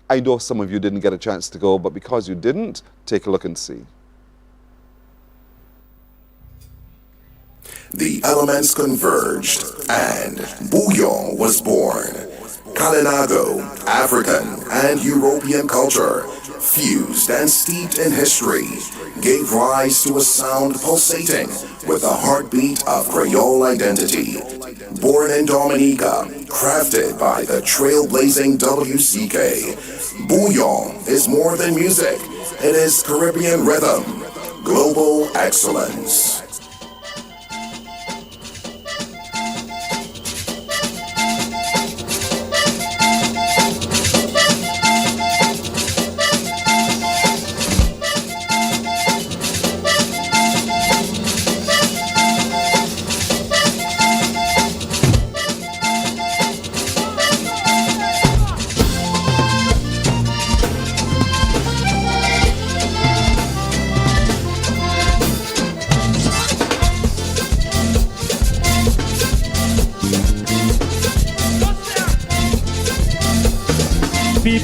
I know some of you didn't get a chance to go, but because you didn't, take a look and see. The elements converged and bouillon was born. Kalinago, African and European culture, fused and steeped in history, gave rise to a sound pulsating with the heartbeat of Creole identity. Born in Dominica, crafted by the trailblazing WCK, bouillon is more than music. It is Caribbean rhythm, global excellence.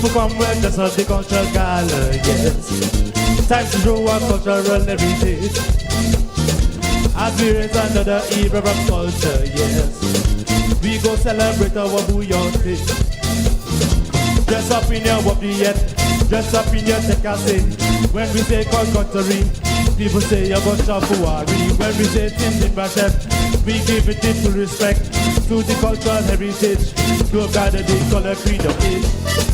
People come well just as the cultural gala, yes. Time to show our cultural heritage. As we raise another era of culture, yes. We go celebrate our bouillante. Dress up in your wabiet, dress up in your tekase. When we say culture, people say a bunch of buari. When we say Tim Bachet, we give it full respect to the cultural heritage. To have gathered the color creed of age.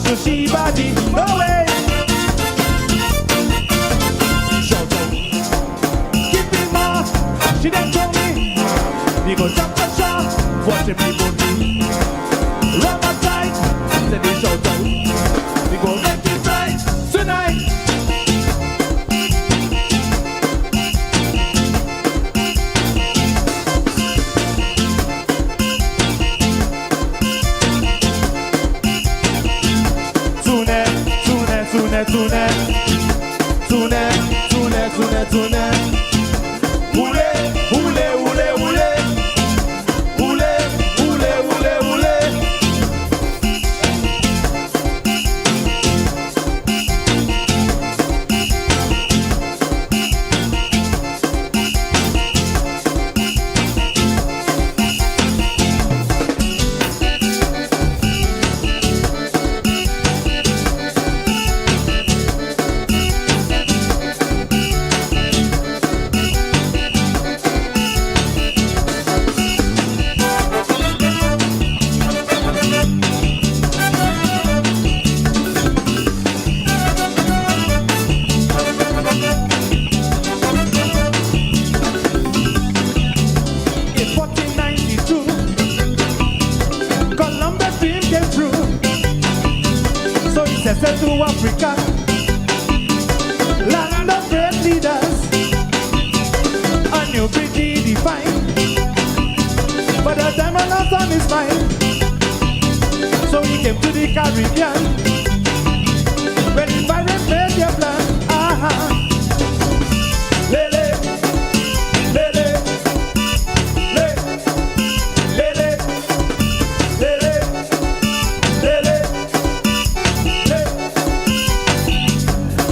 to she body, no way. Shout out, give me more. She done told me, we go jump the shot, watch the people do. Rub my tight, then they shout out, we go make it right tonight. Tune. Ule, ule, ule, ule. Ule, ule, ule, ule. Sept to Africa, land of great leaders, a new British defined, but the diamond was on his mind, so he came to the Caribbean, when the pirates made their plan, Lele, lele, lele, lele, lele.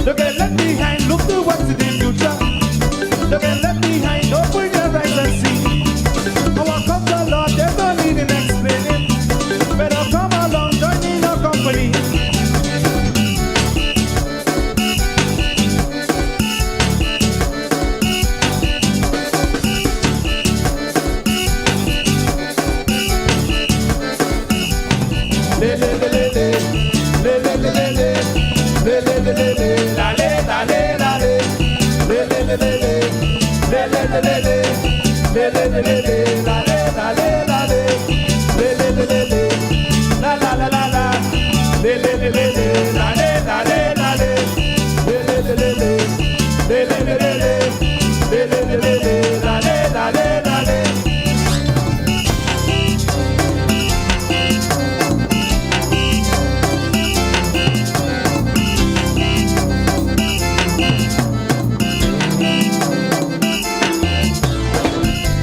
Look at left behind, look towards the future. Look at left behind, open your eyes and see. Our comes the Lord, there's no need in explaining. Better come along, join in our company.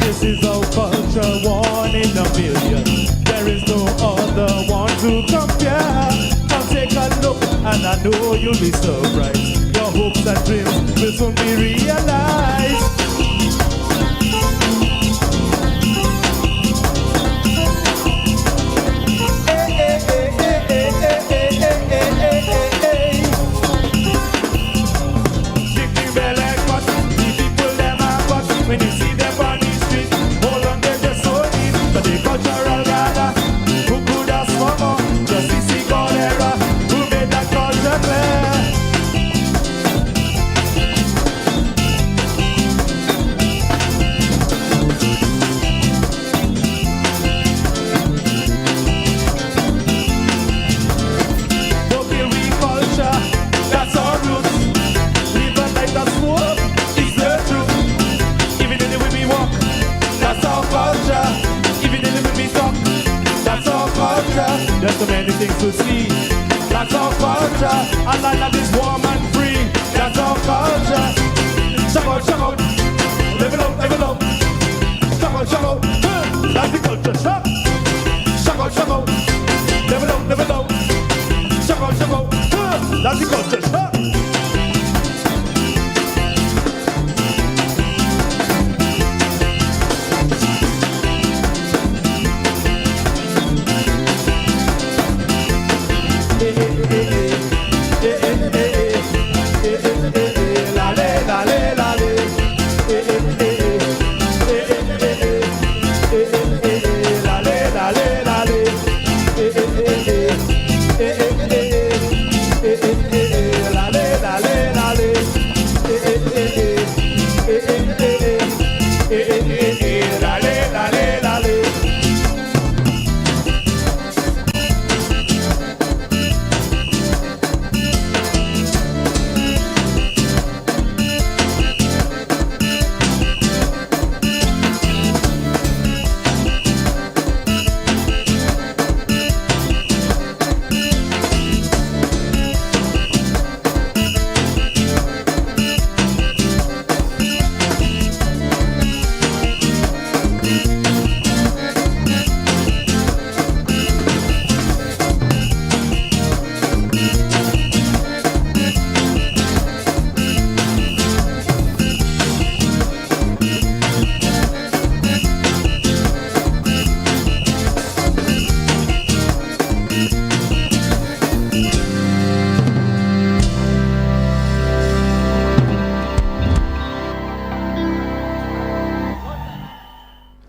This is our culture, one in a million. There is no other one to compare. Come take a look and I know you'll be surprised. Your hopes and dreams will soon be realized. When you see them on the street, hold on, they're just so deep. But the cultural data, who could have spoken? Just the single era, who made that culture clear? Don't be re-culture, that's our roots. Live a life that's smoke, it's the truth. That's our culture, even in the way we talk. That's our culture, there's so many things to see. That's our culture, a land that is warm and free. That's our culture. Shout out, live it up, live it up. Shout out, that's the culture, shout. Shout out, live it up, live it up. Shout out, that's the culture, shout.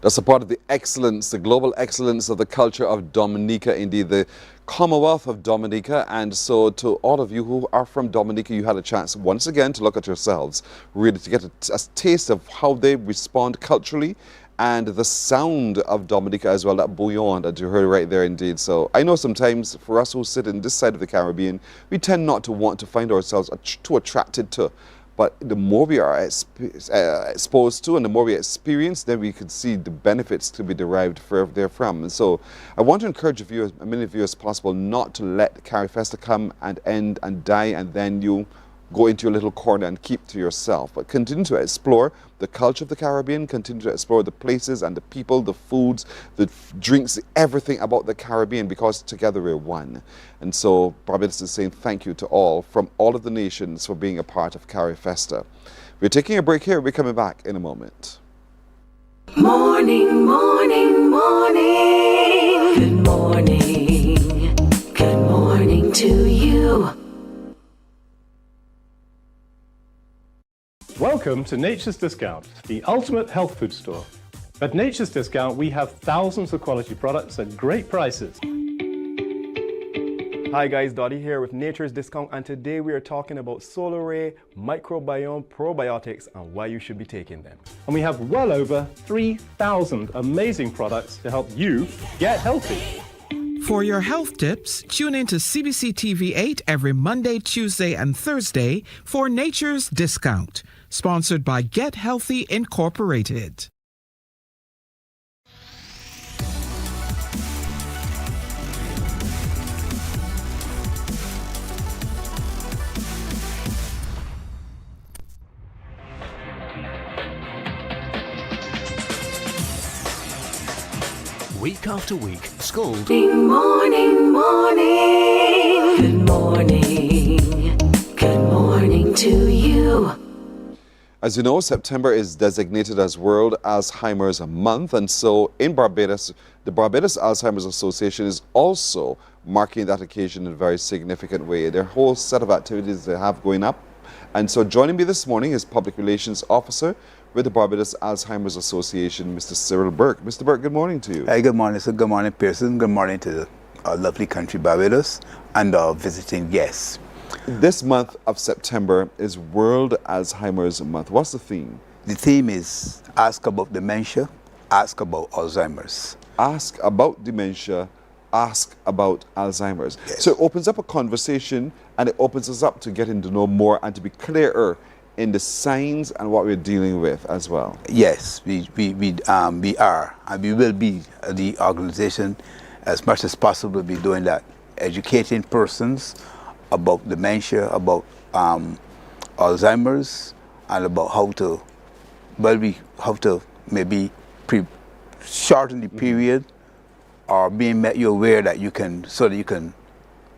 That's a part of the excellence, the global excellence of the culture of Dominica, indeed, the Commonwealth of Dominica. And so to all of you who are from Dominica, you had a chance once again to look at yourselves, really to get a taste of how they respond culturally and the sound of Dominica as well, that bouillon that you heard right there indeed. So I know sometimes for us who sit in this side of the Caribbean, we tend not to want to find ourselves too attracted to. But the more we are exposed to and the more we experience, then we can see the benefits to be derived therefrom. And so I want to encourage you, as many of you as possible, not to let Carifesta come and end and die and then you go into your little corner and keep to yourself. But continue to explore the culture of the Caribbean, continue to explore the places and the people, the foods, the drinks, everything about the Caribbean, because together we're one. And so Barbados is saying thank you to all from all of the nations for being a part of Carifesta. We're taking a break here. We're coming back in a moment. Morning, morning, morning. Good morning. Good morning to you. Welcome to Nature's Discount, the ultimate health food store. At Nature's Discount, we have thousands of quality products at great prices. Hi guys, Dottie here with Nature's Discount, and today we are talking about Solaray microbiome probiotics and why you should be taking them. And we have well over 3,000 amazing products to help you get healthy. For your health tips, tune in to CBC TV 8 every Monday, Tuesday, and Thursday for Nature's Discount, sponsored by Get Healthy Incorporated. Week after week, school. Morning, morning. Good morning. Good morning to you. As you know, September is designated as World Alzheimer's Month, and so in Barbados, the Barbados Alzheimer's Association is also marking that occasion in a very significant way. Their whole set of activities they have going up. And so joining me this morning is Public Relations Officer with the Barbados Alzheimer's Association, Mr. Cyril Burke. Mr. Burke, good morning to you. Hey, good morning, sir. Good morning, Pearson. Good morning to our lovely country, Barbados, and our visiting guests. This month of September is World Alzheimer's Month. What's the theme? The theme is ask about dementia, ask about Alzheimer's. Ask about dementia, ask about Alzheimer's. Yes. So it opens up a conversation and it opens us up to getting to know more and to be clearer in the signs and what we're dealing with as well. Yes, we are, and we will be the organization as much as possible be doing that, educating persons about dementia, about Alzheimer's, and about how to maybe shorten the period, or being made you aware that you can, so that you can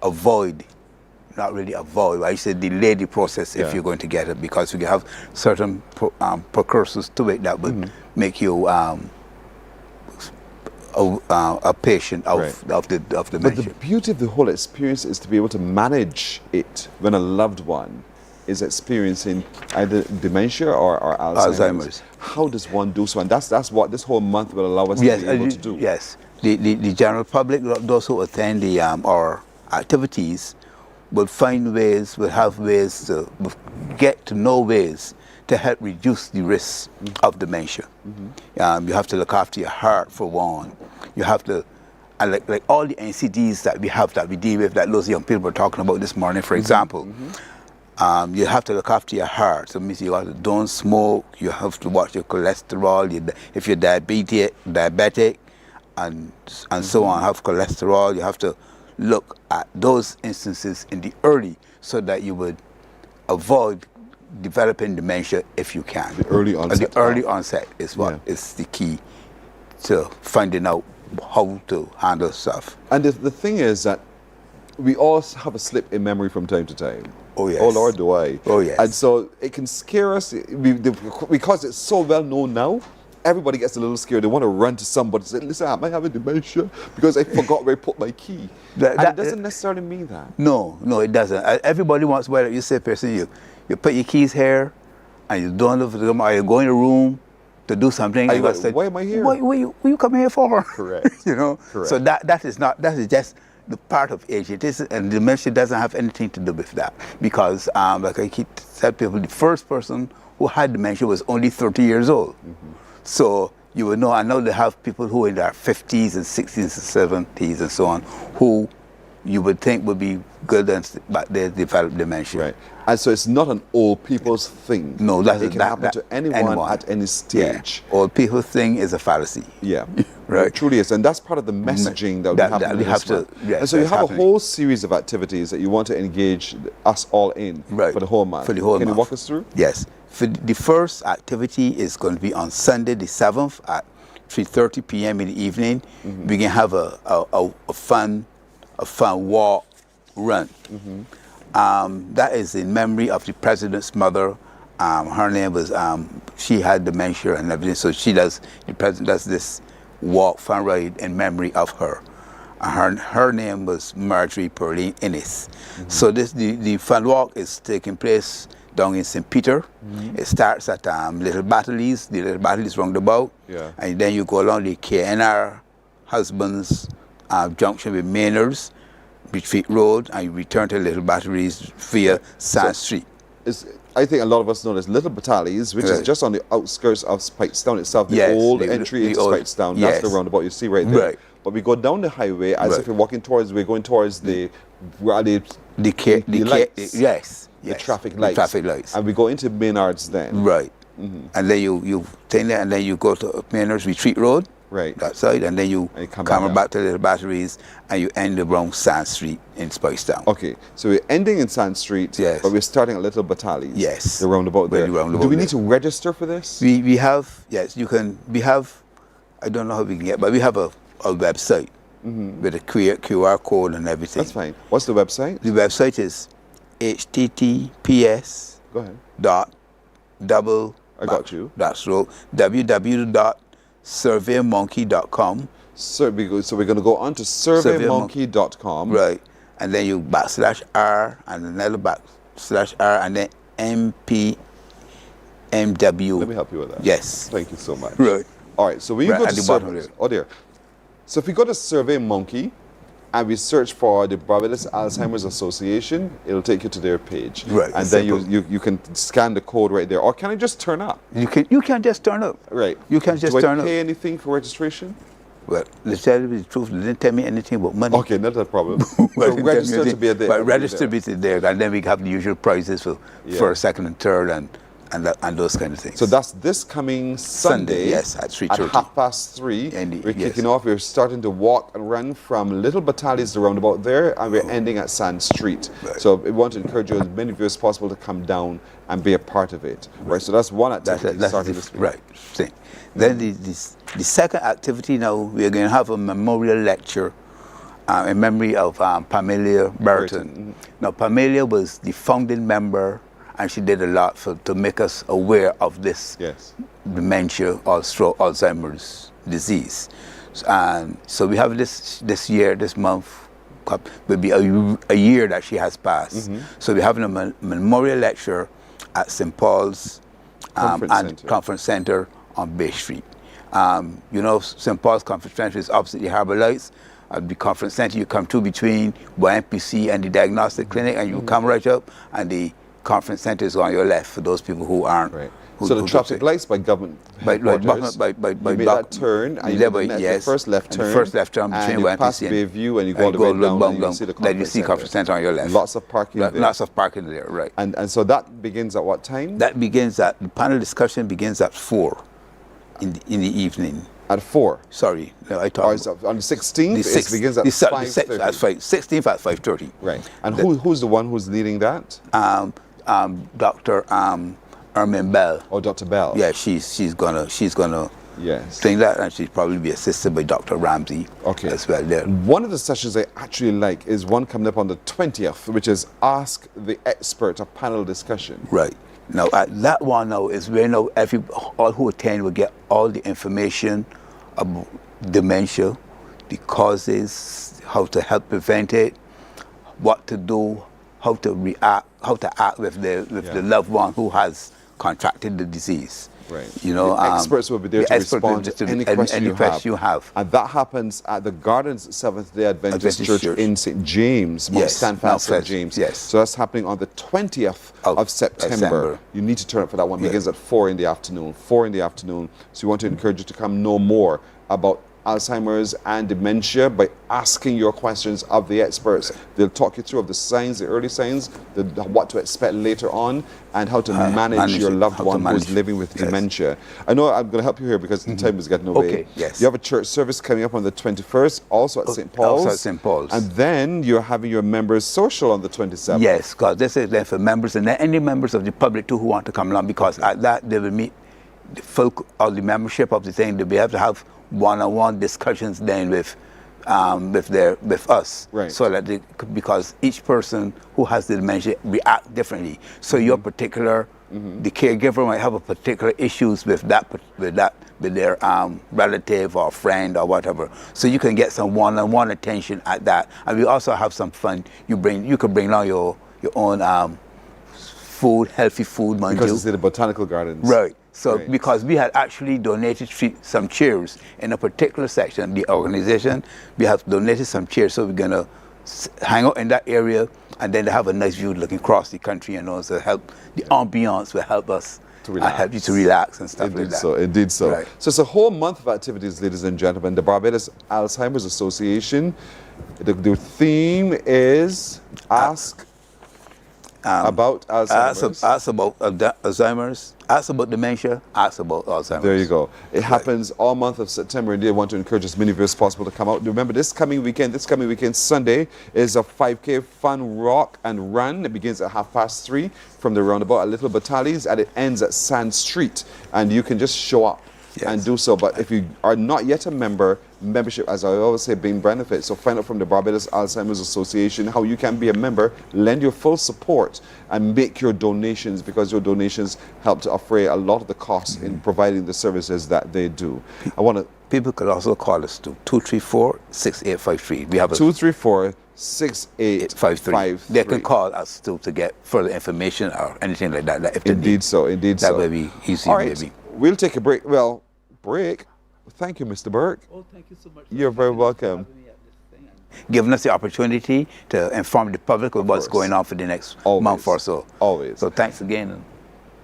avoid. Not really avoid, but I say delay the process if you're going to get it, because we have certain precursors to it that would make you a patient of the dementia. But the beauty of the whole experience is to be able to manage it when a loved one is experiencing either dementia or Alzheimer's. How does one do so? And that's what this whole month will allow us to be able to do. Yes, the general public, those who attend our activities, will find ways, will have ways to get to know ways to help reduce the risk of dementia. You have to look after your heart for one. You have to, and like all the NCDs that we have that we deal with, that those young people were talking about this morning, for example, you have to look after your heart. So it means you have to don't smoke, you have to watch your cholesterol, if you're diabetic and so on, have cholesterol, you have to look at those instances in the early so that you would avoid developing dementia if you can. The early onset. The early onset is what is the key to finding out how to handle stuff. And the thing is that we all have a slip in memory from time to time. Oh, yes. Oh, Lord, do I. Oh, yes. And so it can scare us because it's so well known now. Everybody gets a little scared. They want to run to somebody and say, listen, am I having dementia? Because I forgot where I put my key. And it doesn't necessarily mean that. No, it doesn't. Everybody wants, you say, person, you put your keys here, and you don't look for them, or you go in the room, to do something. And why am I here? What you come here for? Correct. You know. Correct. So that is just the part of age. It is, and dementia doesn't have anything to do with that, because like I keep telling people, the first person who had dementia was only 30 years old. So you will know. I know they have people who are in their 50s and 60s and 70s and so on, who you would think would be good, but they develop dementia. Right. And so it's not an old people's thing. No, it can happen to anyone at any stage. Yeah. Old people's thing is a fallacy. Yeah. Right. It truly is. And that's part of the messaging that we have to. Yes, and so you have happening. a whole series of activities that you want to engage us all in for the whole month. For the whole Can month. you walk us through? Yes. For the first activity is going to be on Sunday the 7th at 3:30 p.m. in the evening. We can have a fun walk, run. That is in memory of the president's mother. Her name was, she had dementia and everything, so the president does this walk, fun ride in memory of her. Her name was Marjorie Perline Innes. So the fun walk is taking place down in St. Peter. It starts at Little Battley's, the Little Battley's roundabout, and then you go along the KNR Husbands junction with Maynards, Retreat Road, and you return to Little Batteries via Sand Street. I think a lot of us know this Little Battalies, which is just on the outskirts of Speightstown itself, the old entry into Speightstown. That's the roundabout you see right there. But we go down the highway as if we're going towards the lights. The traffic lights. And we go into Maynards then. Right. And then you take that, and then you go to Maynards Retreat Road. Right. That side, and then you come back to the Batteries, and you end around Sand Street in Speightstown. Okay, so we're ending in Sand Street, but we're starting at Little Battalies. Yes. The roundabout there. Do we need to register for this? We have, yes, you can, I don't know how we can get, but we have a website with a QR code and everything. That's fine. What's the website? The website is https. Go ahead. I got you. That's right. www.surveymonkey.com. So we're going to go on to surveymonkey.com. Right. And then you /R and another /R and then MPMW. Let me help you with that. Yes. Thank you so much. Right. All right. So when you go to So if we go to SurveyMonkey and we search for the Barbados Alzheimer's Association, it'll take you to their page. Right. And then you can scan the code right there. Or can I just turn up? You can just turn up. Right. You can just turn up. Do I pay anything for registration? Well, to tell you the truth, they didn't tell me anything about money. Okay, not a problem. So register to be there. But register to be there, and then we have the usual prizes for first, second, and third, and those kind of things. So that's this coming Sunday. Yes, at 3:30. At 3:30. We're kicking off. We're starting to walk and run from Little Battalies, the roundabout there, and we're ending at Sand Street. Right. So we want to encourage you, as many of you as possible, to come down and be a part of it. Right. So that's one activity starting this week. Right. Same. Then the second activity now, we're going to have a memorial lecture in memory of Pamela Burton. Now, Pamela was the founding member, and she did a lot to make us aware of this dementia or Alzheimer's disease. And so we have this month, will be a year that she has passed. So we're having a memorial lecture at St. Paul's Conference Center on Bay Street. St. Paul's Conference Center is opposite the Harbour Lights. At the conference center, you come to between YMPC and the diagnostic clinic, and you come right up, and the conference center is on your left for those people who aren't. Right. So the traffic lights by government headquarters, by you make that turn, and the first left turn, between you pass Bayview, and you go all the way down, and you see the conference center on your left. Lots of parking there. Lots of parking there, right. And so that begins at what time? The panel discussion begins at 4 in the evening. At 4? Sorry, no, I thought. On the 16th, it begins at 5:30. 16th at 5:30. Right. And who's the one who's leading that? Dr. Ermin Bell. Oh, Dr. Bell. Yeah, she's gonna think that, and she'll probably be assisted by Dr. Ramsey as well there. One of the sessions I actually like is one coming up on the 20th, which is Ask the Expert, a panel discussion. Right. Now, that one now is where all who attend will get all the information about dementia, the causes, how to help prevent it, what to do, how to react, how to act with the loved one who has contracted the disease. Right. You know, the experts will be there the to experts will respond be to any question you have. And that happens at the Gardens Seventh-day Adventist Church in St. James, Mount Stanford, St. James. Yes. So that's happening on the 20th of September. You need to turn up for that one. It begins at 4 in the afternoon. 4 in the afternoon. So we want to encourage you to come know more about Alzheimer's and dementia by asking your questions of the experts. They'll talk you through of the signs, the early signs, what to expect later on, and how to manage your loved one who's living with dementia. I know I'm going to help you here because the time is getting away. Okay, yes. You have a church service coming up on the 21st, also at St. Paul's. Also at St. Paul's. And then you're having your members' social on the 27th. Yes, because this is there for members and any members of the public too who want to come along, because at that they will meet the folk or the membership of the thing. They'll be able to have one-on-one discussions then with us, right. So that because each person who has the dementia react differently. So your particular, the caregiver might have a particular issues with their relative or friend or whatever. So you can get some one-on-one attention at that, and we also have some fun. You can bring along your own food, healthy food, mind because you. it's in the botanical gardens, right? So because we had actually donated some chairs in a particular section, the organization, we have donated some chairs, so we're gonna hang out in that area, and then they have a nice view looking across the country, and also help the ambiance will help us to help you to relax and stuff like that. Indeed so. Right. So it's a whole month of activities, ladies and gentlemen. The Barbados Alzheimer's Association. The theme is ask about Alzheimer's. Ask about Alzheimer's. Ask about dementia. Ask about Alzheimer's. There you go. It happens all month of September, and I want to encourage as many of you as possible to come out. Remember, this coming weekend, Sunday, is a 5K fun rock and run. It begins at 3:30 from the roundabout at Little Battalies, and it ends at Sand Street. And you can just show up and do so. But if you are not yet a member, membership, as I always say, being benefits. So find out from the Barbados Alzheimer's Association how you can be a member, lend your full support, and make your donations, because your donations help to defray a lot of the costs in providing the services that they do. People could also call us to 234-6853. We have a 234-6853. They can call us to get further information or anything like that. If they Indeed so. That will be easy. All right. We'll take a break. Break. Thank you, Mr. Burke. Oh, thank you so much. You're very welcome. Giving us the opportunity to inform the public of what's going on for the next month or so. Always. So thanks again.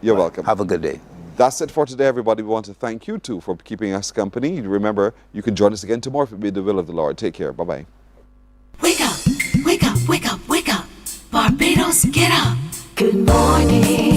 You're welcome. Have a good day. That's it for today, everybody. We want to thank you, too, for keeping us company. Remember, you can join us again tomorrow if it be the will of the Lord. Take care. Bye-bye. Wake up, wake up, wake up, wake up. Barbados, get up. Good morning.